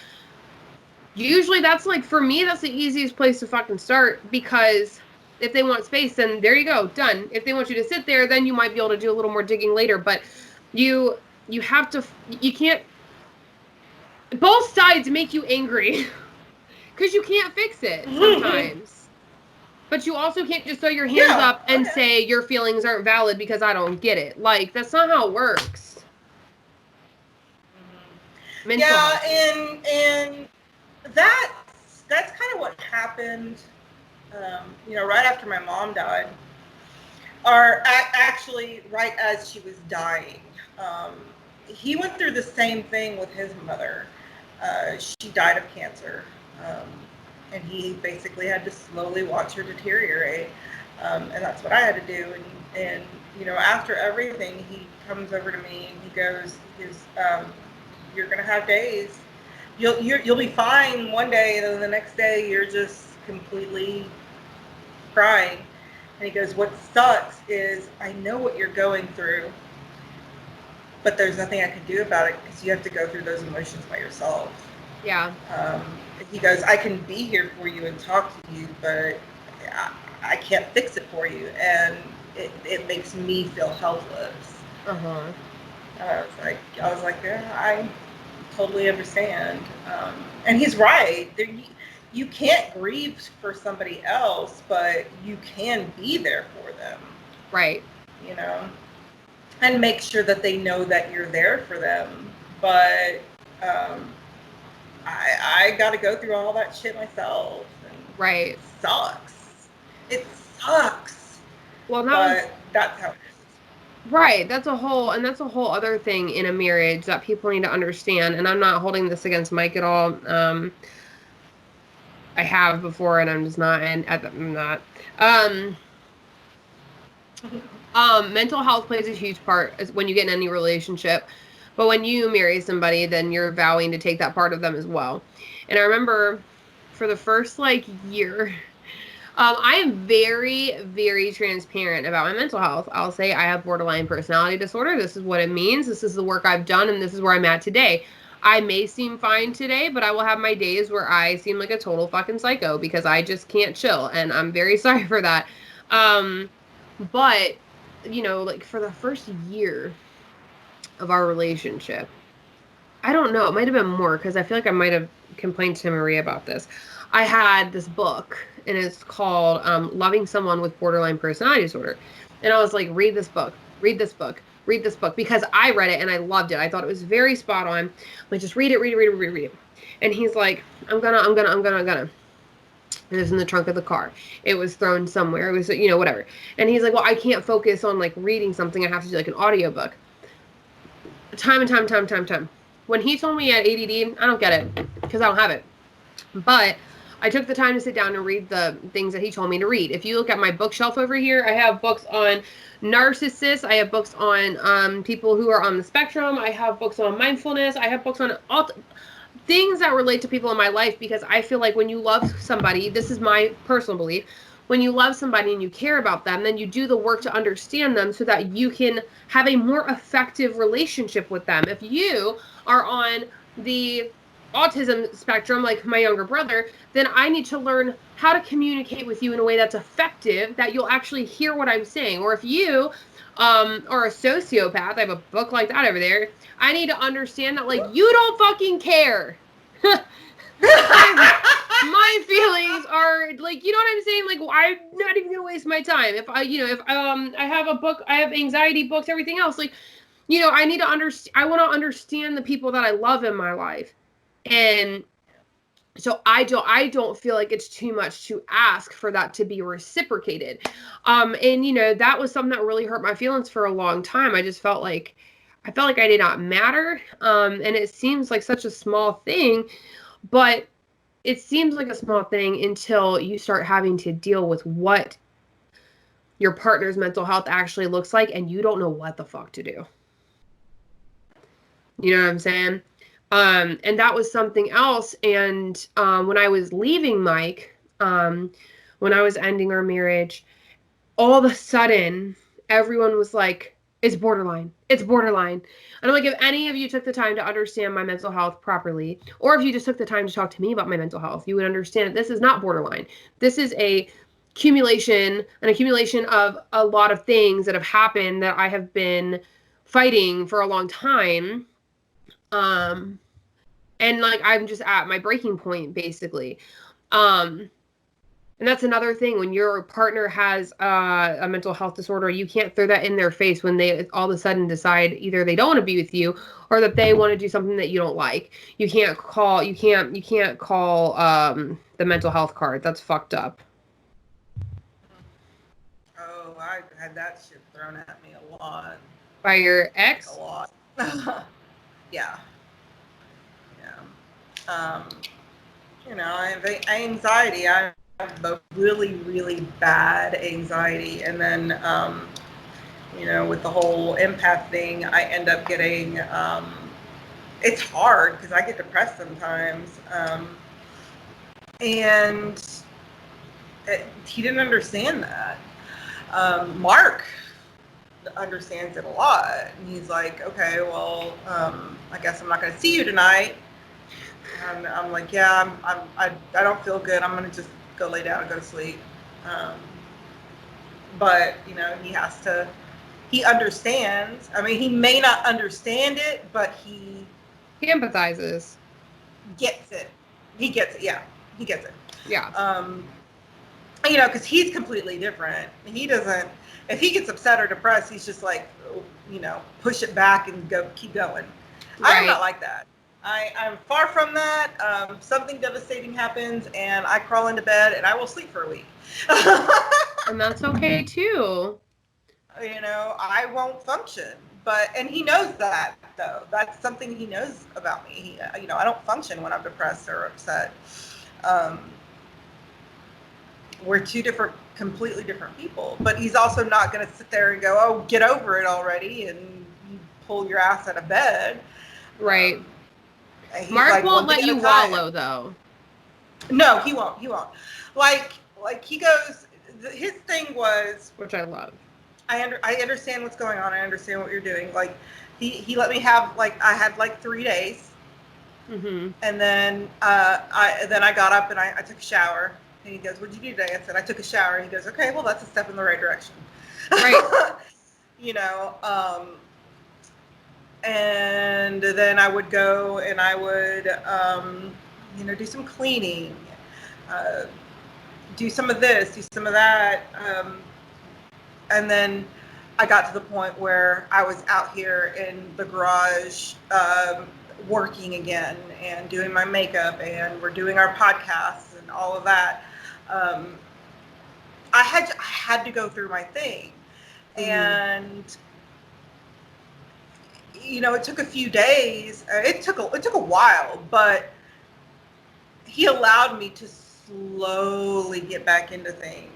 Speaker 2: Usually that's, like, for me, that's the easiest place to fucking start, because if they want space, then there you go, done. If they want you to sit there, then you might be able to do a little more digging later, but you have to, you can't, both sides make you angry, because you can't fix it sometimes. But you also can't just throw your hands up and say your feelings aren't valid because I don't get it. Like, that's not how it works.
Speaker 1: Mental health. And that's kind of what happened, you know, right after my mom died, or actually right as she was dying. He went through the same thing with his mother. She died of cancer, and he basically had to slowly watch her deteriorate, and that's what I had to do. And you know, after everything, he comes over to me and he goes, "You're gonna have days. You'll be fine one day, and then the next day you're just completely crying." And he goes, "What sucks is I know what you're going through, but there's nothing I can do about it because you have to go through those emotions by yourself."
Speaker 2: Yeah.
Speaker 1: He goes, "I can be here for you and talk to you, but I can't fix it for you, and it makes me feel helpless." I was like, yeah, I totally understand. And he's right. You can't grieve for somebody else, but you can be there for them.
Speaker 2: Right.
Speaker 1: you know, and make sure that they know that you're there for them. But I got to go through all that shit myself. And
Speaker 2: right.
Speaker 1: It sucks. It sucks.
Speaker 2: Well,
Speaker 1: that's how it is.
Speaker 2: Right. That's a whole other thing in a marriage that people need to understand. And I'm not holding this against Mike at all. I have before, and I'm just not, and I'm not. Mental health plays a huge part when you get in any relationship. But when you marry somebody, then you're vowing to take that part of them as well. And I remember for the first year, I am very, very transparent about my mental health. I'll say I have borderline personality disorder. This is what it means. This is the work I've done, and this is where I'm at today. I may seem fine today, but I will have my days where I seem like a total fucking psycho because I just can't chill, and I'm very sorry for that. But, for the first year of our relationship, I don't know, it might have been more because I feel like I might have complained to Maria about this. I had this book, and it's called Loving Someone with Borderline Personality Disorder. And I was like, read this book, because I read it and I loved it. I thought it was very spot on. Like, just read it. And he's like, I'm gonna. And it was in the trunk of the car. It was thrown somewhere. It was, whatever. And he's like, well, I can't focus on reading something. I have to do an audiobook. Time. When he told me he had ADD, I don't get it because I don't have it. But I took the time to sit down and read the things that he told me to read. If you look at my bookshelf over here, I have books on narcissists. I have books on people who are on the spectrum. I have books on mindfulness. I have books on all things that relate to people in my life, because I feel like when you love somebody, this is my personal belief, when you love somebody and you care about them, then you do the work to understand them so that you can have a more effective relationship with them. If you are on the autism spectrum, like my younger brother, then I need to learn how to communicate with you in a way that's effective, that you'll actually hear what I'm saying. Or if you are a sociopath, I have a book like that over there, I need to understand that, you don't fucking care. My feelings are, you know what I'm saying? I'm not even gonna waste my time. If I have a book, I have anxiety books, everything else, I need to understand, I want to understand the people that I love in my life. And so I don't feel like it's too much to ask for that to be reciprocated. And that was something that really hurt my feelings for a long time. I just felt like I did not matter. And it seems like such a small thing, but it seems like a small thing until you start having to deal with what your partner's mental health actually looks like, and you don't know what the fuck to do. You know what I'm saying? And that was something else. And when I was leaving Mike, when I was ending our marriage, all of a sudden, everyone was like, it's borderline. It's borderline. And I'm like, if any of you took the time to understand my mental health properly, or if you just took the time to talk to me about my mental health, you would understand that this is not borderline. This is an accumulation of a lot of things that have happened that I have been fighting for a long time. And I'm just at my breaking point, basically. And that's another thing. When your partner has a mental health disorder, you can't throw that in their face when they all of a sudden decide either they don't want to be with you or that they want to do something that you don't like. You can't call the mental health card. That's fucked up.
Speaker 1: Oh, I had that shit thrown at me a lot.
Speaker 2: By your ex?
Speaker 1: A lot. Yeah. I have anxiety. I have a really, really bad anxiety. And then, with the whole empath thing, I end up getting, it's hard because I get depressed sometimes. And he didn't understand that. Mark understands it a lot. And he's like, okay, well, I guess I'm not going to see you tonight. And I'm like, yeah, I don't feel good. I'm going to just go lay down and go to sleep. But, he understands. I mean, he may not understand it, but he
Speaker 2: empathizes.
Speaker 1: Gets it. He gets it. Yeah. He gets it.
Speaker 2: Yeah.
Speaker 1: you know, because he's completely different. He doesn't, if he gets upset or depressed, he's just like, you know, push it back and keep going. Right. I'm not like that. I'm far from that. Something devastating happens and I crawl into bed and I will sleep for a week.
Speaker 2: And that's okay too.
Speaker 1: You know, I won't function. And he knows that, though. That's something he knows about me. You know, I don't function when I'm depressed or upset. We're completely different people. But he's also not going to sit there and go, oh, get over it already, and you pull your ass out of bed.
Speaker 2: Right. Mark won't let you wallow, though.
Speaker 1: No, he won't. Like he goes, his thing was...
Speaker 2: Which I love.
Speaker 1: I understand what's going on. I understand what you're doing. Like, he let me have, like, I had like 3 days. Mm-hmm. And then I got up and I took a shower. And he goes, what'd you do today? I said, I took a shower. He goes, okay, well, that's a step in the right direction. Right. You know, and then I would go and I would, you know, do some cleaning, do some of this, do some of that. And then I got to the point where I was out here in the garage working again and doing my makeup, and we're doing our podcasts and all of that. I had to go through my thing. Mm-hmm. And you know, it took a few days. It took a while, but he allowed me to slowly get back into things.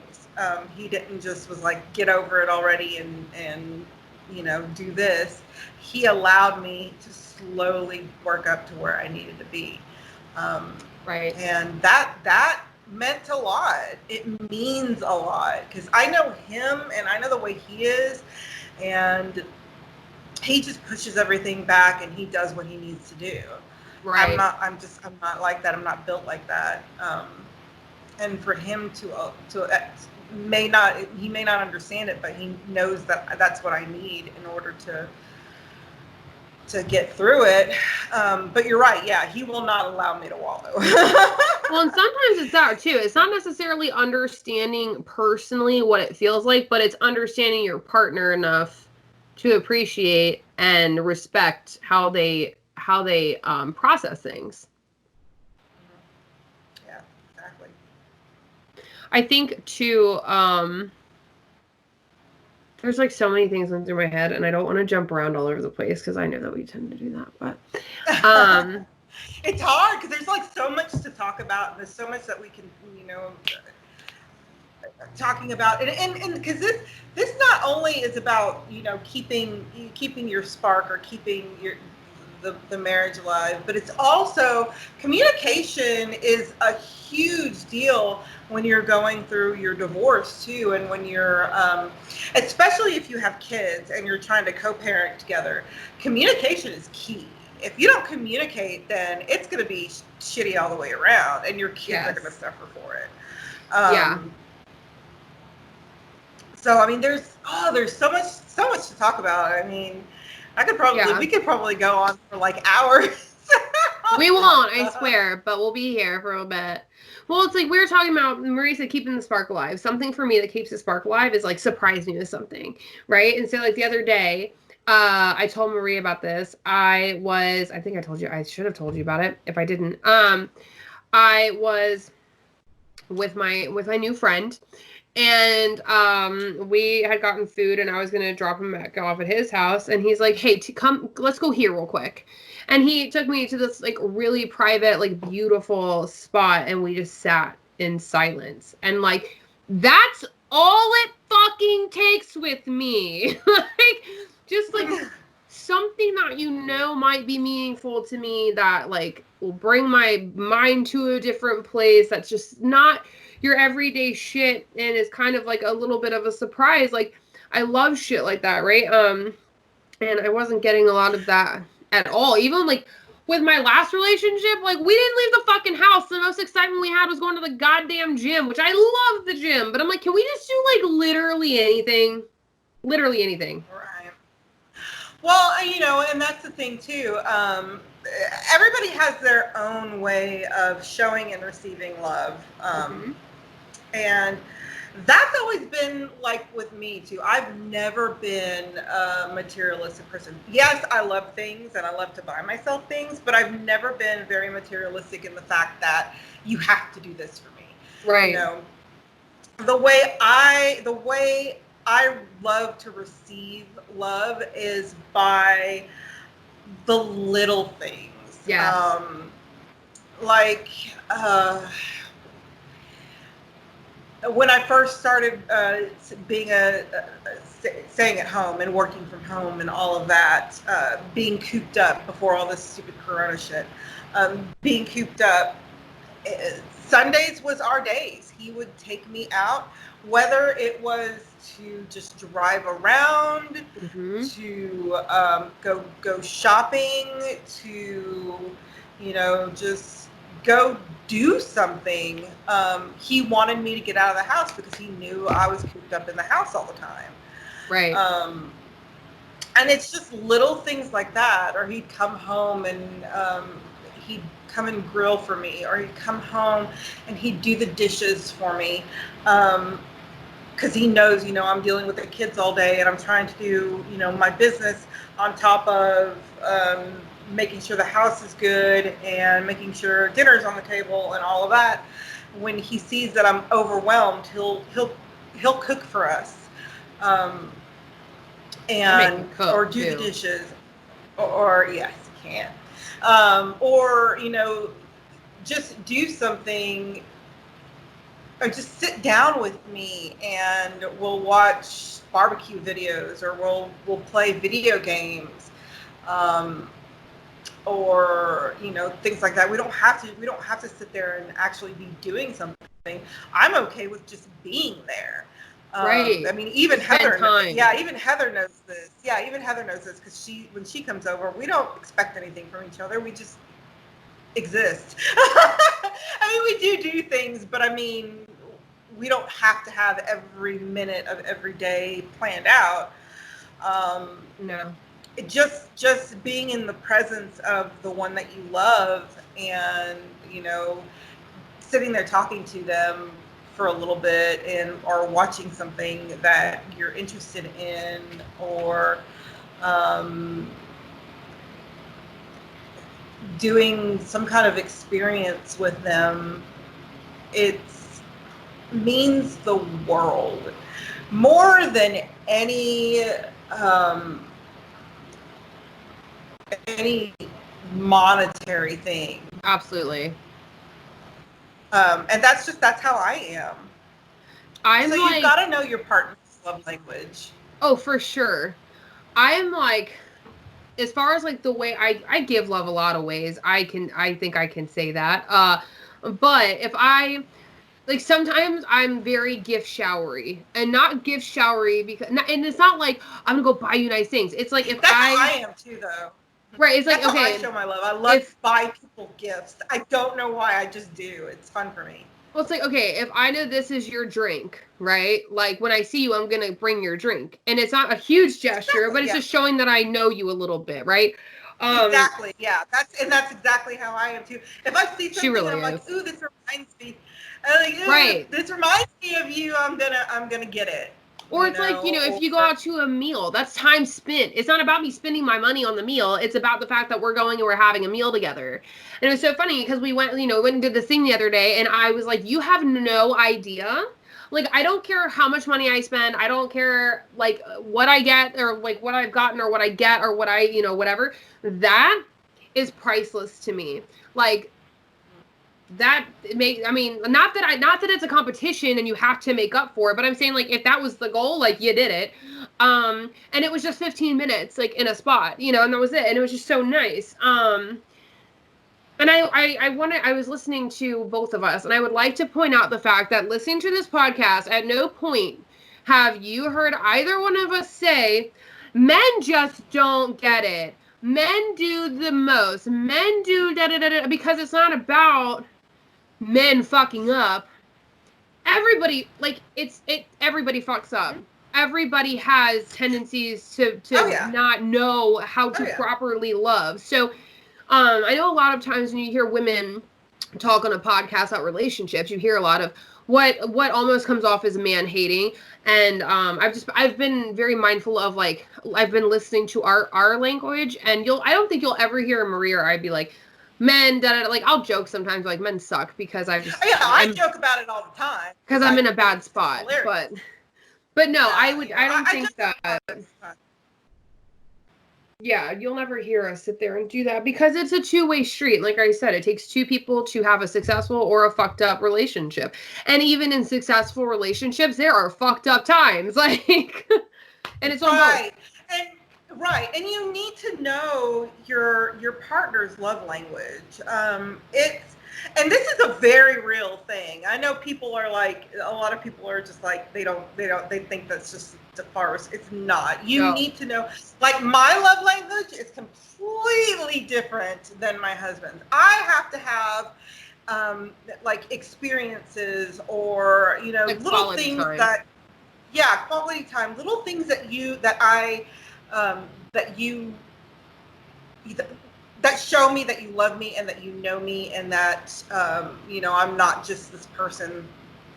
Speaker 1: He didn't just was like, get over it already and you know, do this. He allowed me to slowly work up to where I needed to be. Right. And that meant a lot. It means a lot because I know him and I know the way he is, and he just pushes everything back and he does what he needs to do. Right. I'm not like that. I'm not built like that. And for him to may not understand it, but he knows that that's what I need in order to get through it. But you're right. Yeah, he will not allow me to wallow.
Speaker 2: Well, and sometimes it's that too. It's not necessarily understanding personally what it feels like, but it's understanding your partner enough to appreciate and respect how they process things.
Speaker 1: Yeah, exactly.
Speaker 2: I think too, there's like so many things going through my head, and I don't want to jump around all over the place because I know that we tend to do that. But
Speaker 1: it's hard because there's like so much to talk about, and there's so much that we can, you know, talking about, and because this not only is about, you know, keeping your spark or keeping the marriage alive, but it's also communication is a huge deal when you're going through your divorce too, and when you're especially if you have kids and you're trying to co-parent together. Communication is key. If you don't communicate, then it's going to be shitty all the way around, and your kids are going to suffer for it. Yeah. So I mean, there's so much to talk about. I mean, we could probably go on for like hours.
Speaker 2: We won't, I swear, but we'll be here for a bit. Well, it's like we were talking about, Marie said, keeping the spark alive. Something for me that keeps the spark alive is like surprise me with something, right? And so like the other day, I told Marie about this. I think I told you, I should have told you about it if I didn't. I was with my new friend, and we had gotten food, and I was gonna drop him back off at his house, and he's like, hey, come, let's go here real quick. And he took me to this like really private, like beautiful spot, and we just sat in silence. And like, that's all it fucking takes with me. Like, just like something that you know might be meaningful to me, that like will bring my mind to a different place, that's just not your everyday shit and is kind of like a little bit of a surprise. Like, I love shit like that, right? And I wasn't getting a lot of that at all. Even like with my last relationship, like we didn't leave the fucking house. The most excitement we had was going to the goddamn gym, which I love the gym, but I'm like, can we just do like literally anything? Literally anything.
Speaker 1: Right. Well, you know, and that's the thing too. Everybody has their own way of showing and receiving love. And that's always been like with me too. I've never been a materialistic person. Yes, I love things and I love to buy myself things, but I've never been very materialistic in the fact that you have to do this for me.
Speaker 2: Right.
Speaker 1: You know, the way I love to receive love is by the little things.
Speaker 2: Yes.
Speaker 1: Like when I first started being staying at home and working from home and all of that, being cooped up before all this stupid Corona shit, being cooped up, Sundays was our days. He would take me out, whether it was to just drive around, to go shopping, to, you know, just go do something. He wanted me to get out of the house because he knew I was cooped up in the house all the time.
Speaker 2: Right.
Speaker 1: And it's just little things like that. Or he'd come home and he'd come and grill for me, or he'd come home and he'd do the dishes for me. Because he knows, you know, I'm dealing with the kids all day and I'm trying to do, you know, my business on top of making sure the house is good and making sure dinner's on the table and all of that. When he sees that I'm overwhelmed, he'll cook for us, and or do the dishes, or yes, he can, or, you know, just do something, or just sit down with me and we'll watch barbecue videos, or we'll play video games, or, you know, things like that. We don't have to sit there and actually be doing something. I'm okay with just being there.
Speaker 2: Right.
Speaker 1: I mean, even Heather knows this. Yeah, even Heather knows this, because when she comes over, we don't expect anything from each other. We just exist. I mean, we do things, but I mean, we don't have to have every minute of every day planned out.
Speaker 2: No.
Speaker 1: It just being in the presence of the one that you love, and, you know, sitting there talking to them for a little bit, or watching something that you're interested in, or doing some kind of experience with them, it means the world, more than any monetary thing.
Speaker 2: Absolutely.
Speaker 1: And that's how I am. So you've got to know your partner's love language.
Speaker 2: Oh, for sure. I'm like, as far as like the way I give love a lot of ways, I think I can say that. But if I, like, sometimes I'm very gift showery, and not gift showery because, and it's not like I'm gonna go buy you nice things. It's like, if
Speaker 1: that's how I am too, though.
Speaker 2: Right. It's like,
Speaker 1: that's
Speaker 2: okay,
Speaker 1: how I show my love. I love to buy people gifts. I don't know why. I just do. It's fun for me.
Speaker 2: Well, it's like, okay, if I know this is your drink, right? Like, when I see you, I'm going to bring your drink. And it's not a huge gesture, but it's just showing that I know you a little bit, right?
Speaker 1: Exactly. Yeah. That's exactly how I am too. If I see something, really, I'm like, ooh, this reminds me. I'm like, ooh, right. This reminds me of you. I'm gonna get it.
Speaker 2: Or it's like, you know, if you go out to a meal, that's time spent. It's not about me spending my money on the meal. It's about the fact that we're going and we're having a meal together. And it was so funny because we went and did this thing the other day, and I was like, you have no idea. Like, I don't care how much money I spend. I don't care, like, what I get, or, like, what I've gotten, or what I get, or what I, you know, whatever. That is priceless to me. Like, that I mean, not that it's a competition and you have to make up for it, but I'm saying, like, if that was the goal, like, you did it. And it was just 15 minutes, like, in a spot, you know, and that was it. And it was just so nice. And I was listening to both of us, and I would like to point out the fact that listening to this podcast, at no point have you heard either one of us say, men just don't get it. Men do the most. Men do da-da-da-da, because it's not about men fucking up. Everybody, like, everybody fucks up. Everybody has tendencies to not know how to properly love. So, I know a lot of times when you hear women talk on a podcast about relationships, you hear a lot of what almost comes off as man hating. And I've been very mindful of, like, I've been listening to our language, and I don't think you'll ever hear Maria or I'd be like, men, like, I'll joke sometimes, like, men suck, because
Speaker 1: I joke about it all the time
Speaker 2: because I'm in a bad spot. But no, I don't think that. Yeah, you'll never hear us sit there and do that, because it's a two-way street. Like I said, it takes two people to have a successful or a fucked up relationship. And even in successful relationships, there are fucked up times. Like, and it's on both.
Speaker 1: Right. And you need to know your partner's love language. And this is a very real thing. I know people are like, a lot of people are just like, they think that's just the farce. It's not. You need to know, like, my love language is completely different than my husband's. I have to have like experiences, or, you know, like little things time. Quality time, little things that show me that you love me and that you know me, and that, you know, I'm not just this person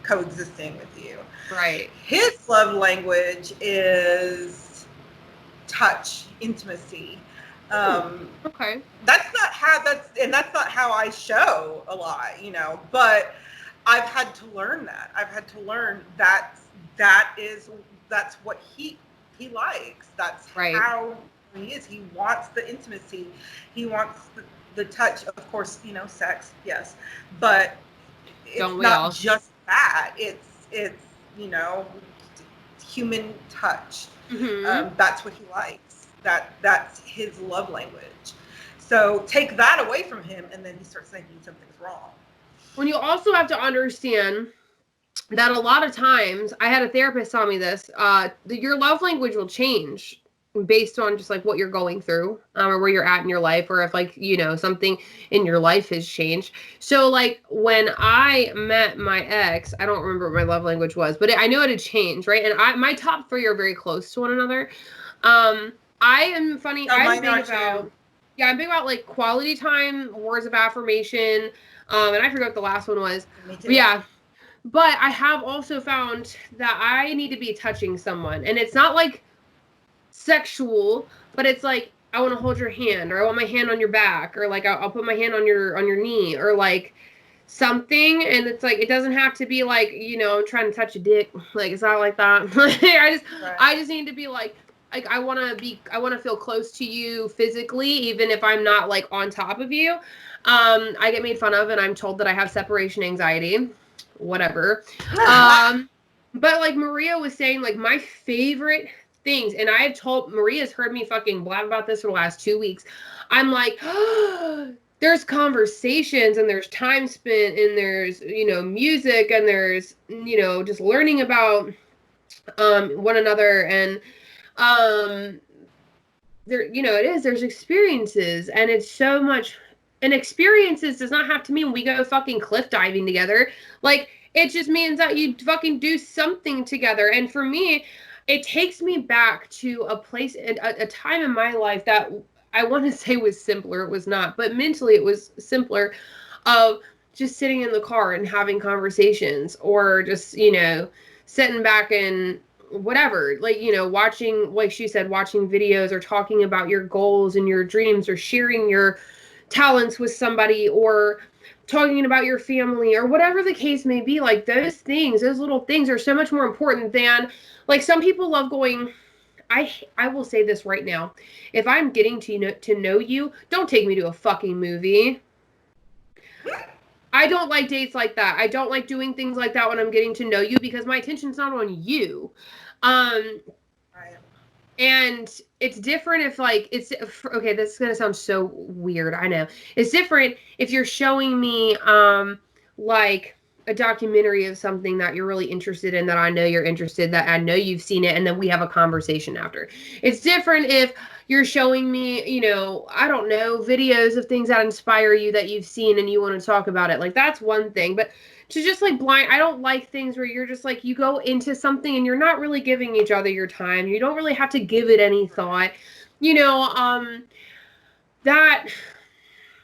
Speaker 1: coexisting with you.
Speaker 2: Right.
Speaker 1: His love language is touch, intimacy.
Speaker 2: Okay.
Speaker 1: That's not how I show a lot, you know, but I've had to learn that. I've had to learn that's what he likes. That's right. How he is. He wants the intimacy. He wants the touch. Of course, you know, sex, yes, but it's not just that. It's you know, human touch.
Speaker 2: Mm-hmm.
Speaker 1: That's what he likes. That's his love language. So take that away from him, and then he starts thinking something's wrong.
Speaker 2: When you also have to understand that a lot of times, I had a therapist tell me this, your love language will change based on just like what you're going through, or where you're at in your life, or if, like, you know, something in your life has changed. So, like, when I met my ex, I don't remember what my love language was, but I knew it had changed, right? And my top three are very close to one another. I am funny. I'm big about like quality time, words of affirmation, and I forgot what the last one was. Yeah. But I have also found that I need to be touching someone, and it's not like sexual, but it's like, I want to hold your hand, or I want my hand on your back, or like I'll put my hand on your knee, or like something. And it's like, it doesn't have to be like, you know, trying to touch a dick. Like, it's not like that. I just need to be like I want to feel close to you physically, even if I'm not like on top of you. I get made fun of, and I'm told that I have separation anxiety. Whatever. But like Maria was saying, like, my favorite things, and I had told Maria's heard me fucking blab about this for the last 2 weeks. I'm like, there's conversations, and there's time spent, and there's, you know, music, and there's, you know, just learning about one another, and there, you know, there's experiences, and it's so much. And experiences does not have to mean we go fucking cliff diving together. Like, it just means that you fucking do something together. And for me, it takes me back to a place, a time in my life that I want to say was simpler. It was not, but mentally it was simpler, of just sitting in the car and having conversations, or just, you know, sitting back and whatever, like, you know, watching, like she said, watching videos, or talking about your goals and your dreams, or sharing your talents with somebody, or talking about your family, or whatever the case may be. Like, those things, those little things are so much more important than, like, some people love going, I will say this right now. If I'm getting to know you, don't take me to a fucking movie. I don't like dates like that. I don't like doing things like that when I'm getting to know you, because my attention's not on you. And it's different if, like, it's okay, this is gonna sound so weird, I know. It's different if you're showing me like a documentary of something that you're really interested in, that I know you're interested, that I know you've seen it, and then we have a conversation after. It's different if you're showing me, you know, I don't know, videos of things that inspire you that you've seen, and you want to talk about it. Like, that's one thing. But to just like I don't like things where you're just like, you go into something and you're not really giving each other your time. You don't really have to give it any thought, you know, that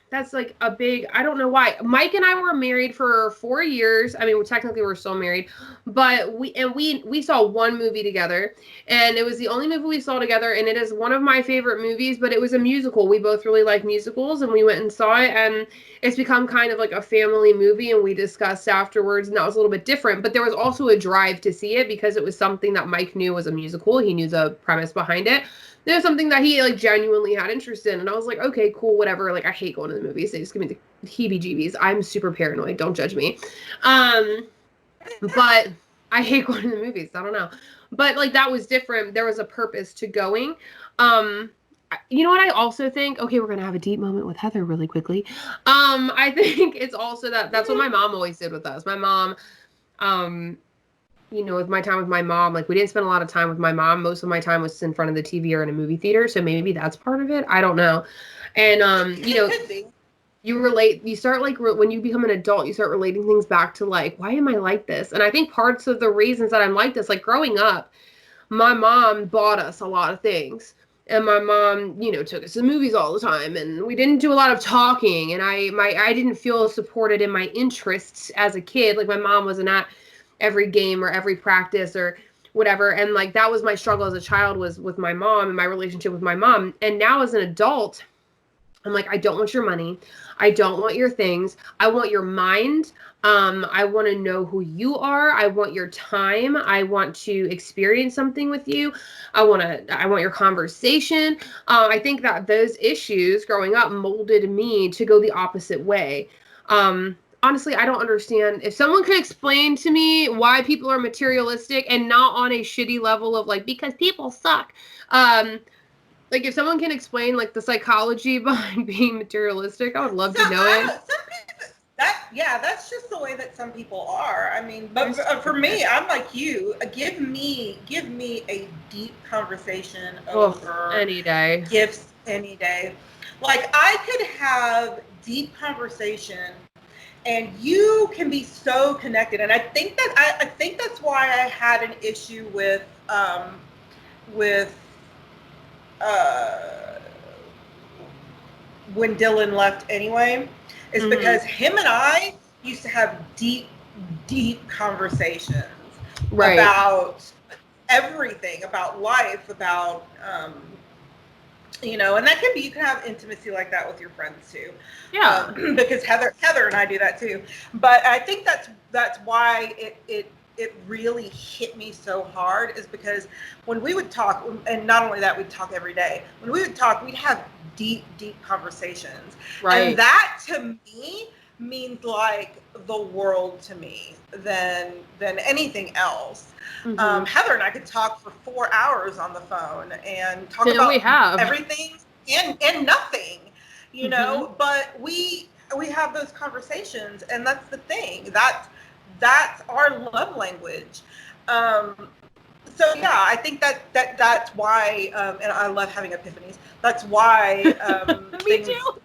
Speaker 2: that's like a big, I don't know why. Mike and I were married for 4 years. I mean, technically we're still married, but we saw one movie together, and it was the only movie we saw together, and it is one of my favorite movies, but it was a musical. We both really like musicals, and we went and saw it, and it's become kind of like a family movie, and we discussed afterwards, and that was a little bit different, but there was also a drive to see it because it was something that Mike knew was a musical. He knew the premise behind it. There's something that he like genuinely had interest in, and I was like, okay, cool, whatever. Like, I hate going to the movies. They just give me the heebie-jeebies. I'm super paranoid. Don't judge me. But I hate going to the movies. I don't know, but like that was different. There was a purpose to going. You know what I also think? Okay, we're gonna have a deep moment with Heather really quickly. I think it's also that's what my mom always did with us. My mom, with my time with my mom, like we didn't spend a lot of time with my mom. Most of my time was in front of the TV or in a movie theater. So maybe that's part of it. I don't know. And, you start like when you become an adult, you start relating things back to like, why am I like this? And I think parts of the reasons that I'm like this, like growing up, my mom bought us a lot of things. And my mom, took us to the movies all the time, and we didn't do a lot of talking. And I didn't feel supported in my interests as a kid. Like my mom wasn't at every game or every practice or whatever. And like that was my struggle as a child, was with my mom and my relationship with my mom. And now as an adult, I'm like, I don't want your money. I don't want your things. I want your mind. I want to know who you are. I want your time. I want to experience something with you. I want your conversation. I think that those issues growing up molded me to go the opposite way. Honestly, I don't understand. If someone could explain to me why people are materialistic and not on a shitty level of like, because people suck. Like if someone can explain like the psychology behind being materialistic, I would love to know it.
Speaker 1: Some people, that's just the way that some people are. I mean, but for me, I'm like you. Give me a deep conversation over
Speaker 2: any day.
Speaker 1: Gifts any day. Like I could have deep conversation, and you can be so connected. And I think that's why I had an issue with when Dylan left anyway, is because him and I used to have deep conversations about everything, about life, about and that can be, you can have intimacy like that with your friends too.
Speaker 2: Yeah.
Speaker 1: Because Heather and I do that too. But I think that's why it really hit me so hard, is because when we would talk, and not only that, we'd talk every day. When we would talk, we'd have deep conversations. Right. And that to me means like the world to me than anything else. Heather and I could talk for 4 hours on the phone and talk about everything and nothing, but we have those conversations, and that's the thing. That's our love language. So yeah, I think that's why, and I love having epiphanies. That's why
Speaker 2: me too.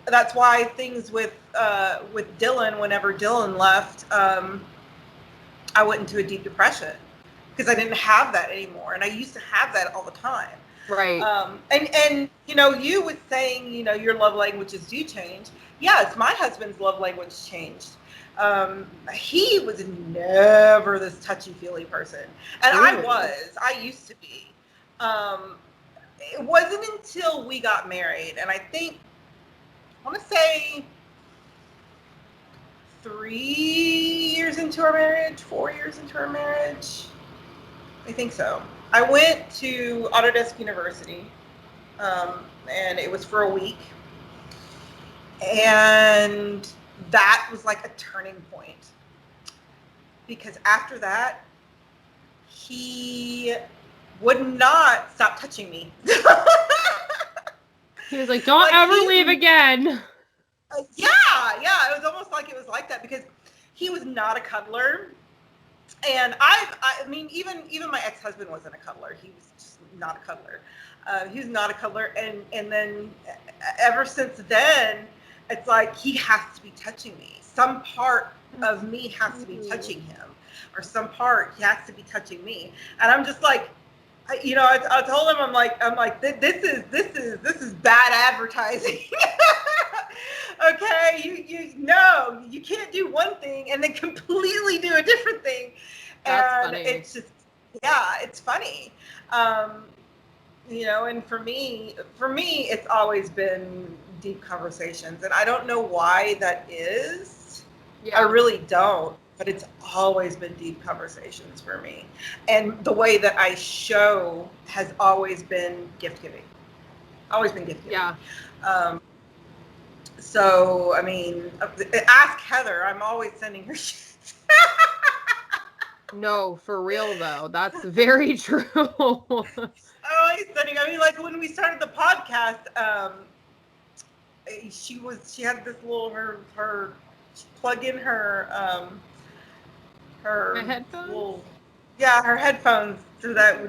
Speaker 1: That's why things with Dylan, whenever Dylan left, I went into a deep depression because I didn't have that anymore, and I used to have that all the time.
Speaker 2: Right.
Speaker 1: And you was saying, your love languages do change. Yes, my husband's love language changed. He was never this touchy-feely person, and I used to be. It wasn't until we got married, and I want to say 3 years into our marriage, 4 years into our marriage, I think so. I went to Autodesk University, and it was for a week, and that was like a turning point, because after that, he would not stop touching me.
Speaker 2: He was like, don't ever leave again.
Speaker 1: Yeah, it was almost like it was like that, because he was not a cuddler. And I mean, even my ex-husband wasn't a cuddler. He was just not a cuddler. He was not a cuddler. And then ever since then, it's like he has to be touching me. Some part of me has to be touching him, or some part he has to be touching me. And I'm just like, I told him, I'm like, this is bad advertising. Okay, you can't do one thing and then completely do a different thing.
Speaker 2: That's
Speaker 1: And
Speaker 2: funny.
Speaker 1: it's just, yeah, it's funny. And for me, it's always been deep conversations, and I don't know why that is. Yeah. I really don't, but it's always been deep conversations for me. And the way that I show has always been gift giving. Always been gift giving.
Speaker 2: Yeah.
Speaker 1: So, I mean, ask Heather. I'm always sending her shit.
Speaker 2: No, for real though. That's very true.
Speaker 1: Always sending. I mean, like when we started the podcast, she had this little her plug in her
Speaker 2: headphones.
Speaker 1: Her headphones, so that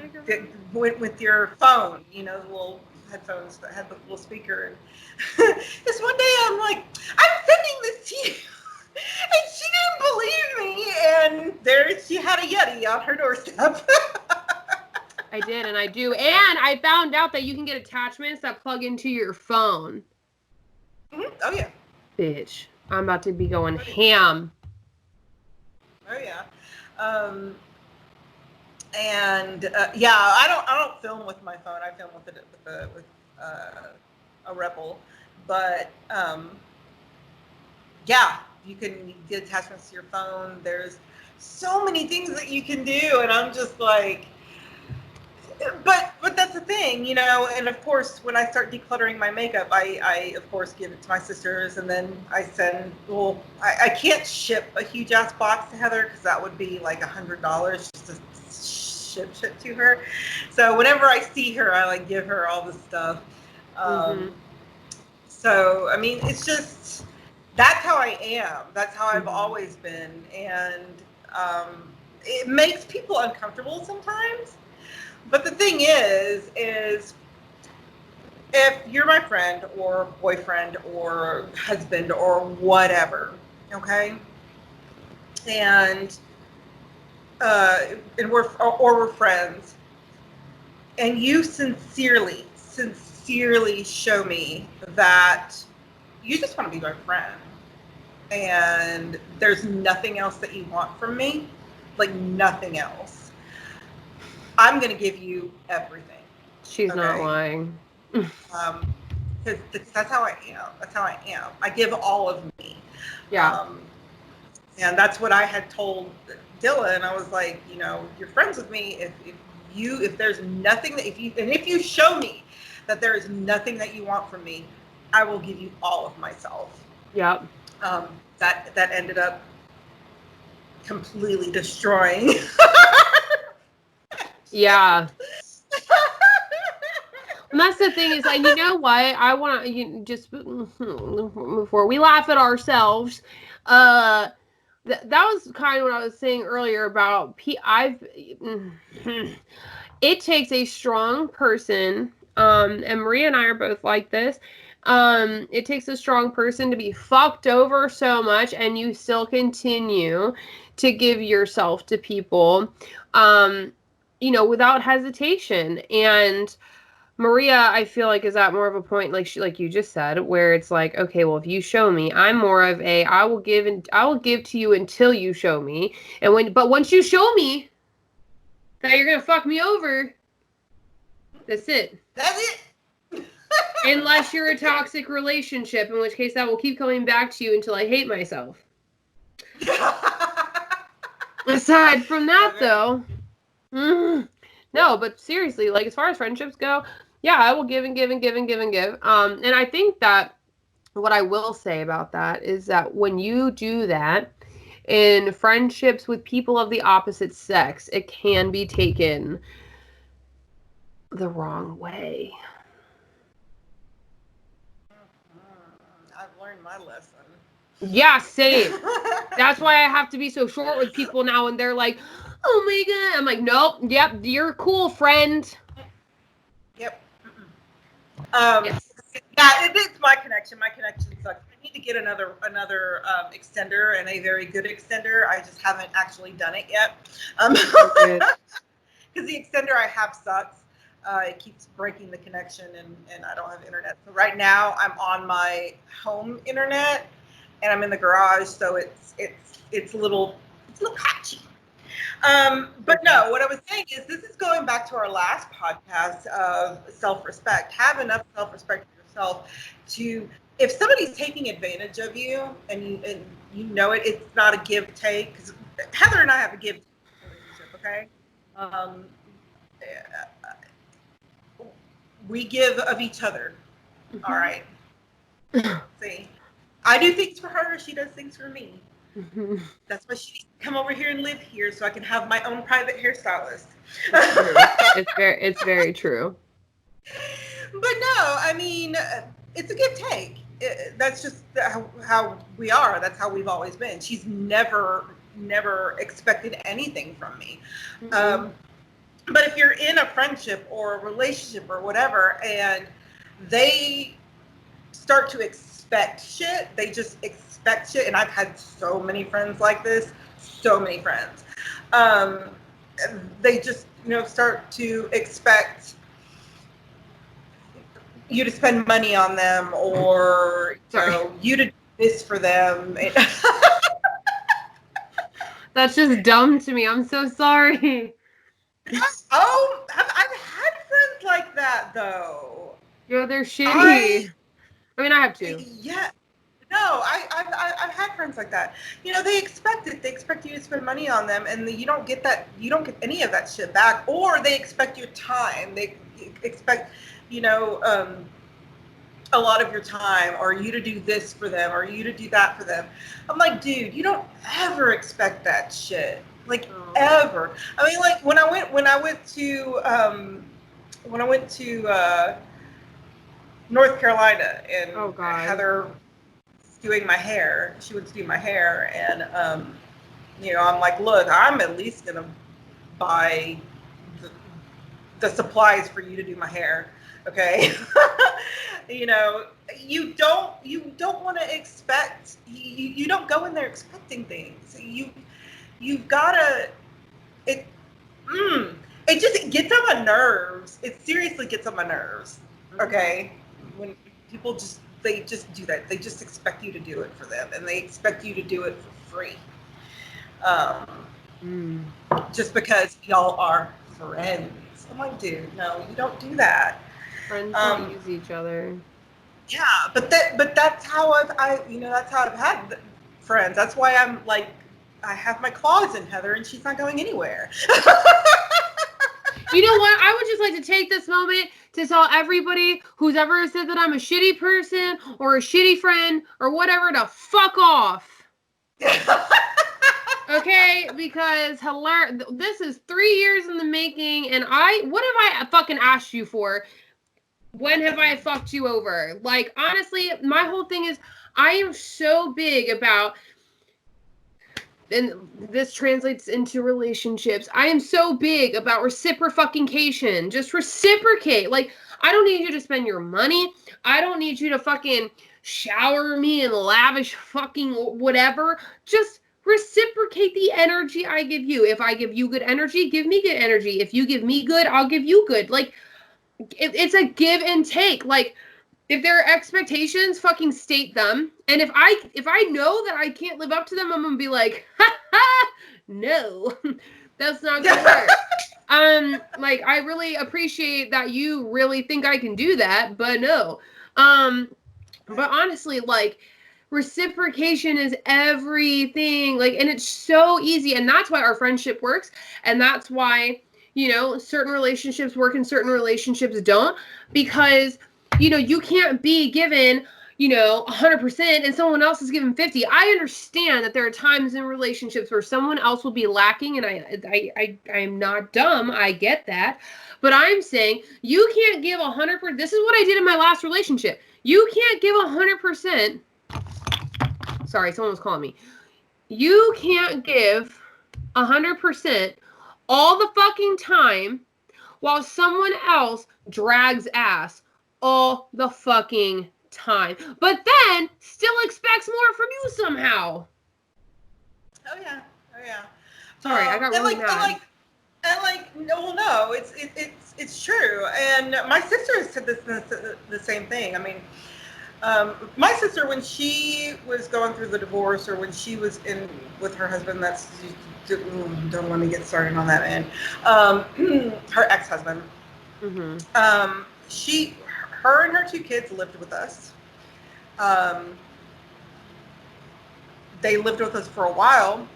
Speaker 1: went with your phone. The little headphones that had the little speaker. And this one day, I'm like, I'm sending this to you. And she didn't believe me, and there she had a Yeti on her doorstep.
Speaker 2: I did, and I do. And I found out that you can get attachments that plug into your phone.
Speaker 1: Mm-hmm. Oh, yeah.
Speaker 2: Bitch. I'm about to be going ham.
Speaker 1: Oh, yeah. I don't film with my phone. I film with a Rebel. But, yeah, you can get attachments to your phone. There's so many things that you can do, and I'm just like, but that's the thing, and of course, when I start decluttering my makeup, I of course give it to my sisters, and then I send, I can't ship a huge ass box to Heather because that would be like $100 just to ship shit to her. So whenever I see her, I like give her all the stuff. So, I mean, it's just, that's how I am. That's how I've always been. And it makes people uncomfortable sometimes. But the thing is if you're my friend or boyfriend or husband or whatever, okay, and we're friends, and you sincerely show me that you just want to be my friend, and there's nothing else that you want from me, like nothing else, I'm going to give you everything.
Speaker 2: She's not lying.
Speaker 1: Because that's how I am. That's how I am. I give all of me.
Speaker 2: Yeah.
Speaker 1: And that's what I had told Dylan. I was like, you're friends with me. If there's nothing that, if you show me that there is nothing that you want from me, I will give you all of myself.
Speaker 2: Yep.
Speaker 1: That ended up completely destroying.
Speaker 2: Yeah. And that's the thing is, like, you know what? I want to just before we laugh at ourselves. That was kind of what I was saying earlier about it takes a strong person, and Maria and I are both like this. It takes a strong person to be fucked over so much and you still continue to give yourself to people, without hesitation. And Maria, I feel like, is at more of a point, like you just said, where it's like, okay, well, if you show me, I'm more of a, I will give to you until you show me. But once you show me that you're going to fuck me over, that's it.
Speaker 1: That's it.
Speaker 2: Unless you're a toxic relationship, in which case that will keep coming back to you until I hate myself. Aside from that, though, no, but seriously, like, as far as friendships go, yeah, I will give and give and give and give and give. And I think that what I will say about that is that when you do that in friendships with people of the opposite sex, it can be taken the wrong way.
Speaker 1: I've learned my lesson.
Speaker 2: Yeah, same. That's why I have to be so short with people now, and they're like, oh my god. I'm like, nope, yep, you're cool, friend.
Speaker 1: Yep.
Speaker 2: Yes.
Speaker 1: Yeah, it's my connection. My connection sucks. I need to get another extender, and a very good extender. I just haven't actually done it yet. because the extender I have sucks. It keeps breaking the connection, and I don't have internet. So right now I'm on my home internet, and I'm in the garage, so it's a little patchy. But no, what I was saying is this is going back to our last podcast of self-respect. Have enough self-respect for yourself to, if somebody's taking advantage of you and you know it, it's not a give take. Because Heather and I have a give relationship, okay? We give of each other. Mm-hmm. All right. See, I do things for her. She does things for me. Mm-hmm. That's why she needs to come over here and live here so I can have my own private hairstylist.
Speaker 2: It's very true.
Speaker 1: But no, I mean, it's a give take. That's just how we are. That's how we've always been. She's never expected anything from me. Mm-hmm. But if you're in a friendship or a relationship or whatever, and they start to expect shit, they just expect shit. And I've had so many friends like this, so many friends. They just, start to expect you to spend money on them, or you to do this for them.
Speaker 2: That's just dumb to me. I'm so sorry.
Speaker 1: Oh, I've had friends like that though.
Speaker 2: Yo, they're shitty. I mean, I have too.
Speaker 1: Yeah. No, I've had friends like that. They expect it. They expect you to spend money on them, and you don't get that. You don't get any of that shit back. Or they expect your time. They expect, a lot of your time, or you to do this for them, or you to do that for them. I'm like, dude, you don't ever expect that shit. Like, ever. I mean, like when I went to North Carolina, and Heather was doing my hair. She would do my hair, and I'm like, look, I'm at least gonna buy the supplies for you to do my hair, okay? You don't want to expect. You don't go in there expecting things. You've gotta. It just gets on my nerves. It seriously gets on my nerves. Okay, when people they just do that. They just expect you to do it for them, and they expect you to do it for free. Just because y'all are friends. I'm like, dude, no, you don't do that.
Speaker 2: Friends don't use each other.
Speaker 1: Yeah, but that's how that's how I've had friends. That's why I'm like, I have my claws in Heather, and she's not going anywhere.
Speaker 2: You know what? I would just like to take this moment to tell everybody who's ever said that I'm a shitty person or a shitty friend or whatever to fuck off. Okay, because this is 3 years in the making, and what have I fucking asked you for? When have I fucked you over? Like, honestly, my whole thing is, I am so big about, and this translates into relationships, I am so big about reciprocation. Just reciprocate. Like, I don't need you to spend your money. I don't need you to fucking shower me in lavish fucking whatever. Just reciprocate the energy I give you. If I give you good energy, give me good energy. If you give me good, I'll give you good. Like, it's a give and take. Like, if there are expectations, fucking state them. And if I know that I can't live up to them, I'm gonna be like, no, that's not gonna work. Like, I really appreciate that you really think I can do that, but no. But honestly, like, reciprocation is everything. Like, and it's so easy, and that's why our friendship works, and that's why, certain relationships work and certain relationships don't, because, you can't be given, 100% and someone else is given 50. I understand that there are times in relationships where someone else will be lacking, and I am not dumb. I get that. But I'm saying you can't give 100%. This is what I did in my last relationship. You can't give 100%. Sorry, someone was calling me. You can't give 100% all the fucking time while someone else drags ass all the fucking time, but then still expects more from you somehow.
Speaker 1: Oh yeah.
Speaker 2: Sorry, I got really mad.
Speaker 1: And no, it's true. And my sister has said the same thing. I mean, my sister, when she was going through the divorce, or when she was in with her husband, don't want to get started on that end. Her ex-husband.
Speaker 2: Mm-hmm.
Speaker 1: Her and her 2 kids lived with us. They lived with us for a while.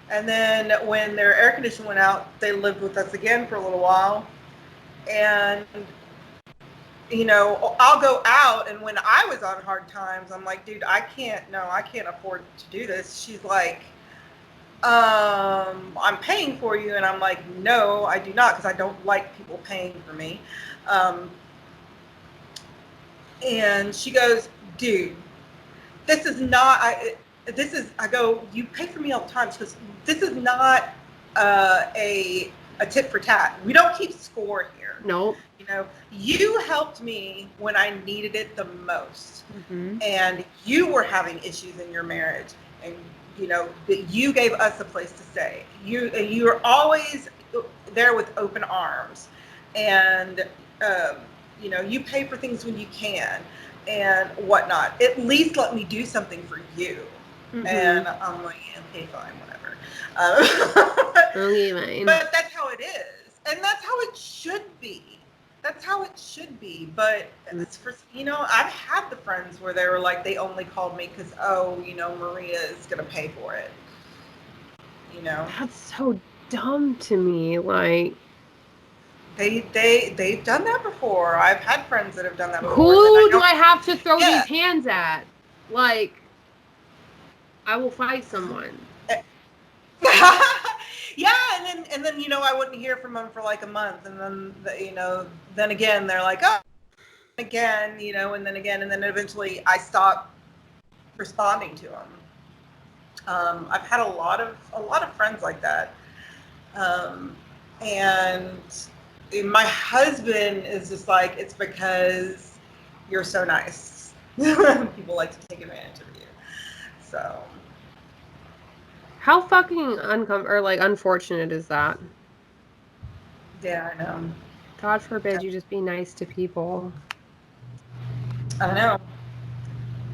Speaker 1: And then when their air conditioning went out, they lived with us again for a little while. And, I'll go out, and when I was on hard times, I'm like, dude, I can't afford to do this. She's like, I'm paying for you. And I'm like, no, I do not, because I don't like people paying for me. And she goes, dude, this is not, I go, you pay for me all the time. She goes, this is not a tit for tat. We don't keep score here.
Speaker 2: No.
Speaker 1: You helped me when I needed it the most.
Speaker 2: Mm-hmm.
Speaker 1: And you were having issues in your marriage. And, that you gave us a place to stay. You're always there with open arms. And, you pay for things when you can and whatnot. At least let me do something for you. Mm-hmm. And I'm like, yeah, okay, fine, whatever.
Speaker 2: Okay, fine.
Speaker 1: But that's how it is. And that's how it should be. That's how it should be. But it's for, I've had the friends where they were like, they only called me because, Maria is going to pay for it.
Speaker 2: That's so dumb to me. Like,
Speaker 1: they've done that before. I've had friends that have done that before.
Speaker 2: Who do I have to throw these hands at? Like, I will fight someone.
Speaker 1: Yeah, and then I wouldn't hear from them for like a month, and then then again they're like, oh, again, and then again, and then eventually I stop responding to them. I've had a lot of friends like that, and my husband is just like, it's because you're so nice. People like to take advantage of you. So.
Speaker 2: How fucking unfortunate is that?
Speaker 1: Yeah, I know.
Speaker 2: God forbid you just be nice to people.
Speaker 1: I know.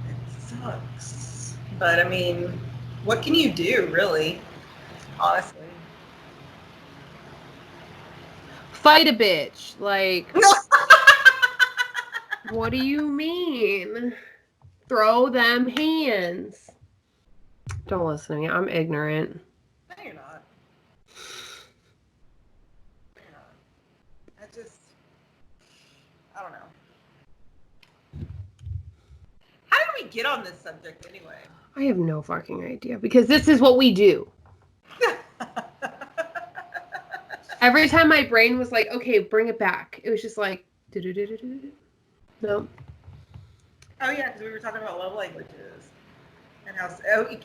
Speaker 1: It sucks. But I mean, what can you do, really? Honestly.
Speaker 2: Fight a bitch. Like, what do you mean? Throw them hands. Don't listen to me. I'm ignorant.
Speaker 1: No, you're not. You're not. I don't know. How did we get on this subject anyway?
Speaker 2: I have no fucking idea, because this is what we do. Every time my brain was like, okay, bring it back, it was just like, no.
Speaker 1: Oh yeah, because we were talking about love languages. And how,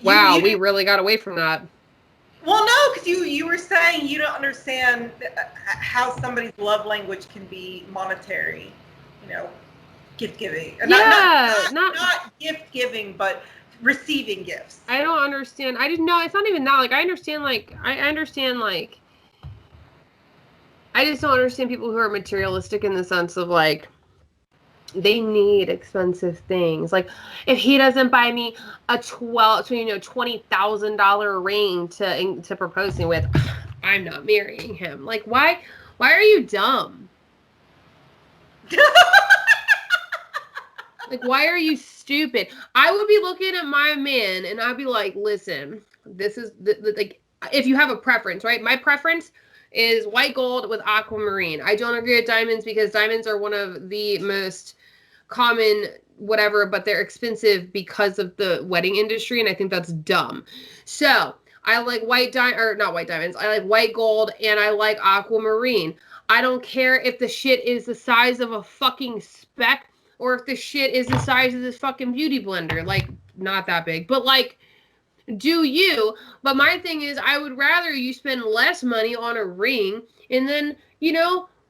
Speaker 2: wow, we really got away from that.
Speaker 1: Well, no, because you were saying you don't understand how somebody's love language can be monetary, gift giving.
Speaker 2: Yeah,
Speaker 1: not gift giving, but receiving gifts.
Speaker 2: I don't understand. I didn't know. It's not even that. Like, I understand. I just don't understand people who are materialistic in the sense of like, they need expensive things. Like, if he doesn't buy me a $20,000 ring to propose me with, I'm not marrying him. Like, why are you dumb? Like, why are you stupid? I would be looking at my man and I'd be like, listen, this is like, if you have a preference, right? My preference is white gold with aquamarine. I don't agree with diamonds because diamonds are one of the most common whatever, but they're expensive because of the wedding industry, and I think that's dumb. So I like not white diamonds. I like white gold and I like aquamarine. I don't care if the shit is the size of a fucking speck or if the shit is the size of this fucking beauty blender. Like, not that big, but like, do you? But my thing is, I would rather you spend less money on a ring and then,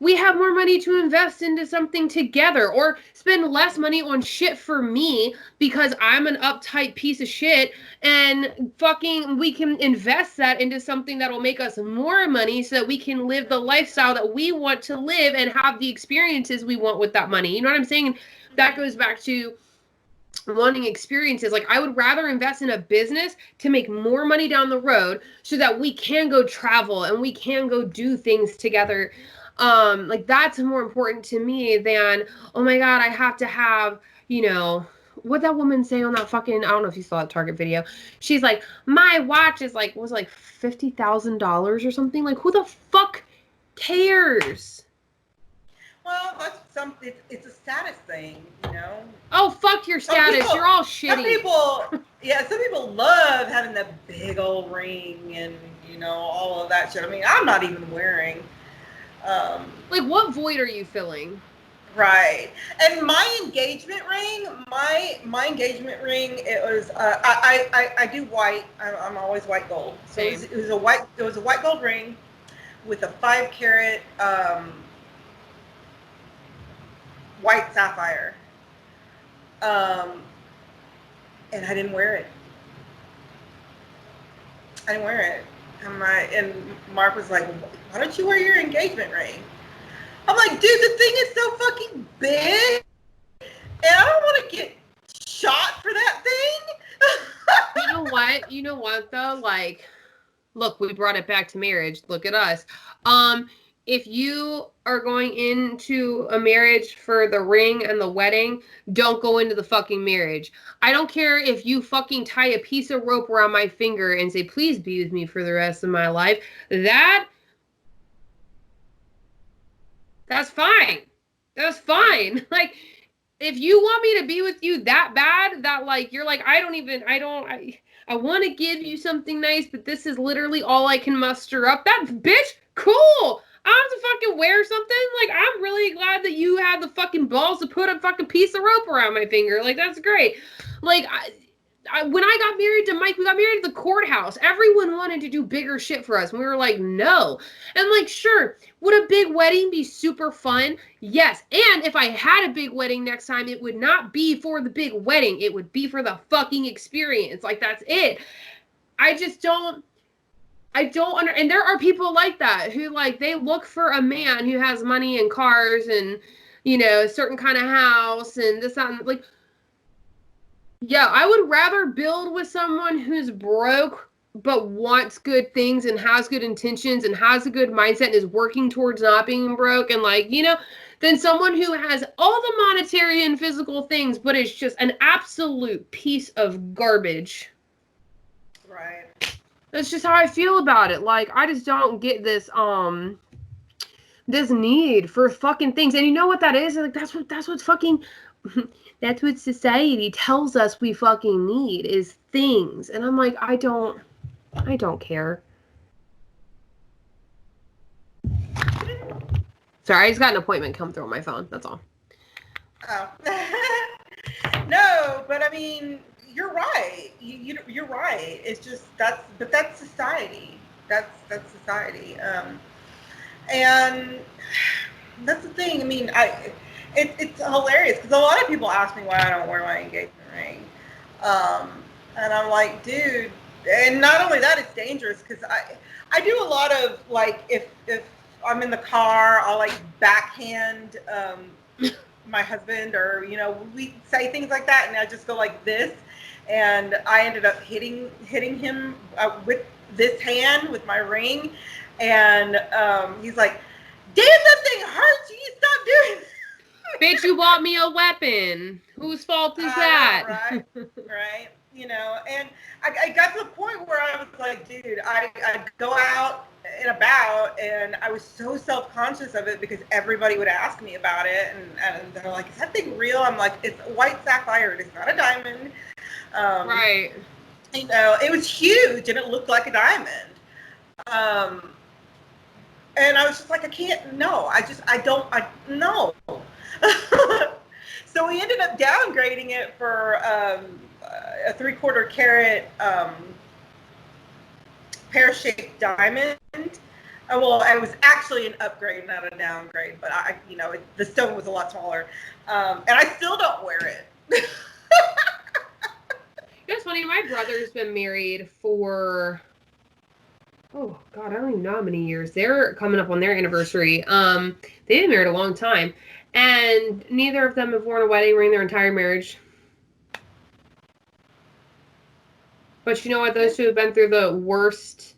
Speaker 2: we have more money to invest into something together, or spend less money on shit for me because I'm an uptight piece of shit, and fucking we can invest that into something that'll make us more money so that we can live the lifestyle that we want to live and have the experiences we want with that money. You know what I'm saying? That goes back to wanting experiences. Like, I would rather invest in a business to make more money down the road so that we can go travel and we can go do things together. Like, that's more important to me than, oh my God, I have to have, you know, what that woman say on that fucking, I don't know if you saw that Target video. She's like, my watch is like, was like $50,000 or something. Like, who the fuck cares?
Speaker 1: Well, that's something. It's a status thing, you know.
Speaker 2: Oh, fuck your status. You're all shitty.
Speaker 1: Some people love having that big old ring and, you know, all of that shit. I mean, I'm not even wearing.
Speaker 2: Like, what void are you filling?
Speaker 1: Right. And my engagement ring, it was I do white. I'm always white gold. So it was a white gold ring with a 5-carat white sapphire. And I didn't wear it. And Mark was like, why don't you wear your engagement ring? I'm like, dude, the thing is so fucking big, and I don't want to get shot for that thing.
Speaker 2: You know what though? Like, look, we brought it back to marriage. Look at us. If you are going into a marriage for the ring and the wedding, don't go into the fucking marriage. I don't care if you fucking tie a piece of rope around my finger and say, please be with me for the rest of my life. That's fine. That's fine. Like, if you want me to be with you that bad, that, like, you're like, I want to give you something nice, but this is literally all I can muster up. That bitch, cool. I have to fucking wear something. Like, I'm really glad that you had the fucking balls to put a fucking piece of rope around my finger. Like, that's great. Like, when I got married to Mike, we got married at the courthouse. Everyone wanted to do bigger shit for us. And we were like, no. And, like, sure, would a big wedding be super fun? Yes. And if I had a big wedding next time, it would not be for the big wedding. It would be for the fucking experience. Like, that's it. And there are people like that who, like, they look for a man who has money and cars and, you know, a certain kind of house and this, that, and, like, yeah, I would rather build with someone who's broke but wants good things and has good intentions and has a good mindset and is working towards not being broke and, like, you know, than someone who has all the monetary and physical things but is just an absolute piece of garbage.
Speaker 1: Right.
Speaker 2: That's just how I feel about it. Like, I just don't get this this need for fucking things. And you know what that is? Like, that's what fucking that's what society tells us we fucking need is things. And I'm like, I don't care. Sorry, I just got an appointment come through on my phone. That's all.
Speaker 1: Oh. No, but I mean, you're right. You're right. It's just that's society. That's society. And that's the thing. I mean, it's hilarious because a lot of people ask me why I don't wear my engagement ring, and I'm like, dude. And not only that, it's dangerous because I do a lot of, like, if I'm in the car, I'll, like, backhand my husband, or, you know, we say things like that, and I just go like this, and I ended up hitting him with this hand with my ring, and he's like, damn, that thing hurts, you need to stop doing this.
Speaker 2: Bitch, you bought me a weapon. Whose fault is that?
Speaker 1: Right. You know, and I got to the point where I was like, dude, I'd go out and about, and I was so self-conscious of it because everybody would ask me about it, and they're like, is that thing real? I'm like, it's a white sapphire, it is not a diamond.
Speaker 2: Right.
Speaker 1: You know, it was huge, and it looked like a diamond. And I was just like, I can't, no, no. So we ended up downgrading it for a 3/4 carat pear-shaped diamond. Well, it was actually an upgrade, not a downgrade. But the stone was a lot smaller, and I still don't wear it.
Speaker 2: It's funny. My brother's been married for, oh God, I don't even know how many years. They're coming up on their anniversary. They've been married a long time, and neither of them have worn a wedding ring their entire marriage. But you know what? Those two have been through the worst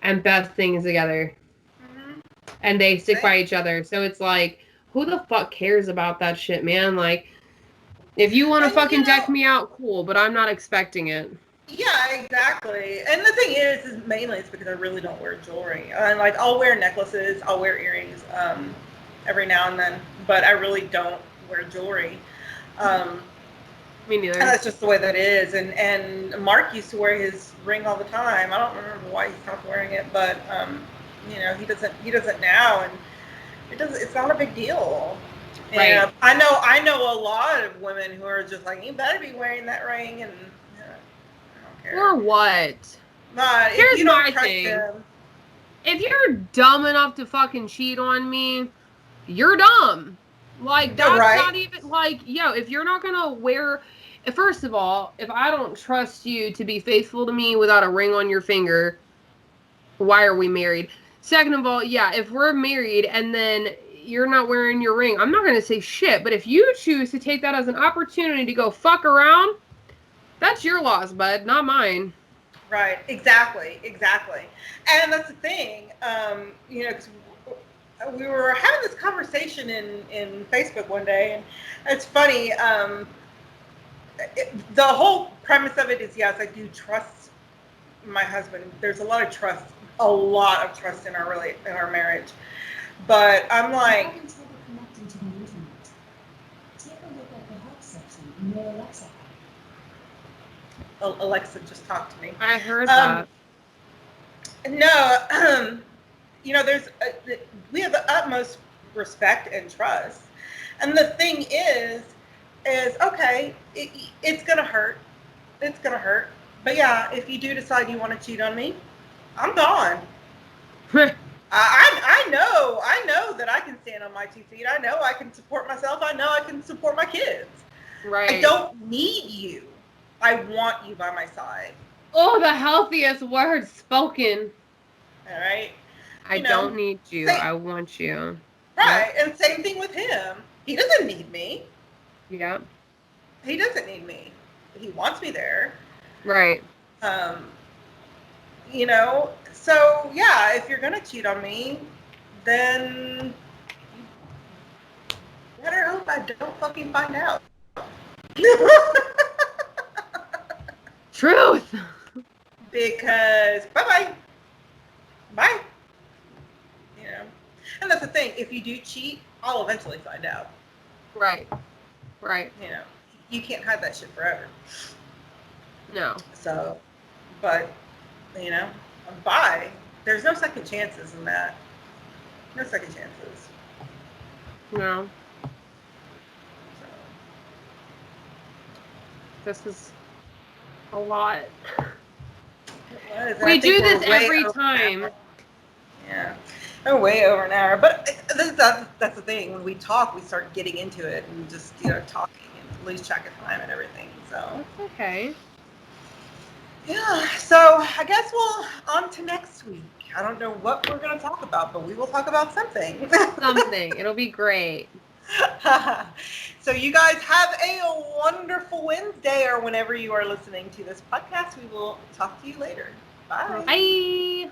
Speaker 2: and best things together. Mm-hmm. And they stick by each other. So it's like, who the fuck cares about that shit, man? Like, if you want to fucking deck me out, cool, but I'm not expecting it.
Speaker 1: Yeah, exactly. And the thing is mainly it's because I really don't wear jewelry. And like, I'll wear necklaces, I'll wear earrings, every now and then, but I really don't wear jewelry.
Speaker 2: Me neither.
Speaker 1: And that's just the way that is. And Mark used to wear his ring all the time. I don't remember why he stopped wearing it, but he doesn't now, and it's not a big deal. Right. And I know a lot of women who are just like, you better be wearing that ring, and I don't care.
Speaker 2: Or what?
Speaker 1: But
Speaker 2: here's if my thing. If you're dumb enough to fucking cheat on me, you're dumb. Like, that's not even, like, if you're not gonna wear, first of all, if I don't trust you to be faithful to me without a ring on your finger, why are we married? Second of all, if we're married and then you're not wearing your ring, I'm not gonna say shit, but if you choose to take that as an opportunity to go fuck around, that's your loss, bud, not mine.
Speaker 1: Right, exactly. And that's the thing, because we were having this conversation in Facebook one day, and it's funny. The whole premise of it is, yes, I do trust my husband. There's a lot of trust in our marriage. But I'm like, Alexa just talked to me.
Speaker 2: I heard that.
Speaker 1: No, we have the utmost respect and trust. And the thing is okay, it's gonna hurt. It's gonna hurt. But yeah, if you do decide you want to cheat on me, I'm gone. I know that I can stand on my 2 feet. I know I can support myself. I know I can support my kids. Right. I don't need you. I want you by my side.
Speaker 2: Oh, the healthiest words spoken.
Speaker 1: All right.
Speaker 2: I don't need you. I want you.
Speaker 1: Right. Yep. And same thing with him. He doesn't need me.
Speaker 2: Yeah.
Speaker 1: He doesn't need me. He wants me there.
Speaker 2: Right.
Speaker 1: So yeah, if you're gonna cheat on me, then you better hope I don't fucking find out.
Speaker 2: Truth.
Speaker 1: Because bye. And that's the thing. If you do cheat, I'll eventually find out.
Speaker 2: Right.
Speaker 1: You can't hide that shit forever.
Speaker 2: No.
Speaker 1: So, but bye. There's no second chances in that. No second chances.
Speaker 2: No. So. This is a lot. We do this every time.
Speaker 1: Yeah. We're way over an hour. But that's the thing. When we talk, we start getting into it and just, talking and lose track of time and everything. So.
Speaker 2: That's okay.
Speaker 1: Yeah. So I guess we'll on to next week. I don't know what we're going to talk about, but we will talk about something.
Speaker 2: Something. It'll be great.
Speaker 1: So you guys have a wonderful Wednesday, or whenever you are listening to this podcast. We will talk to you later. Bye.
Speaker 2: Bye.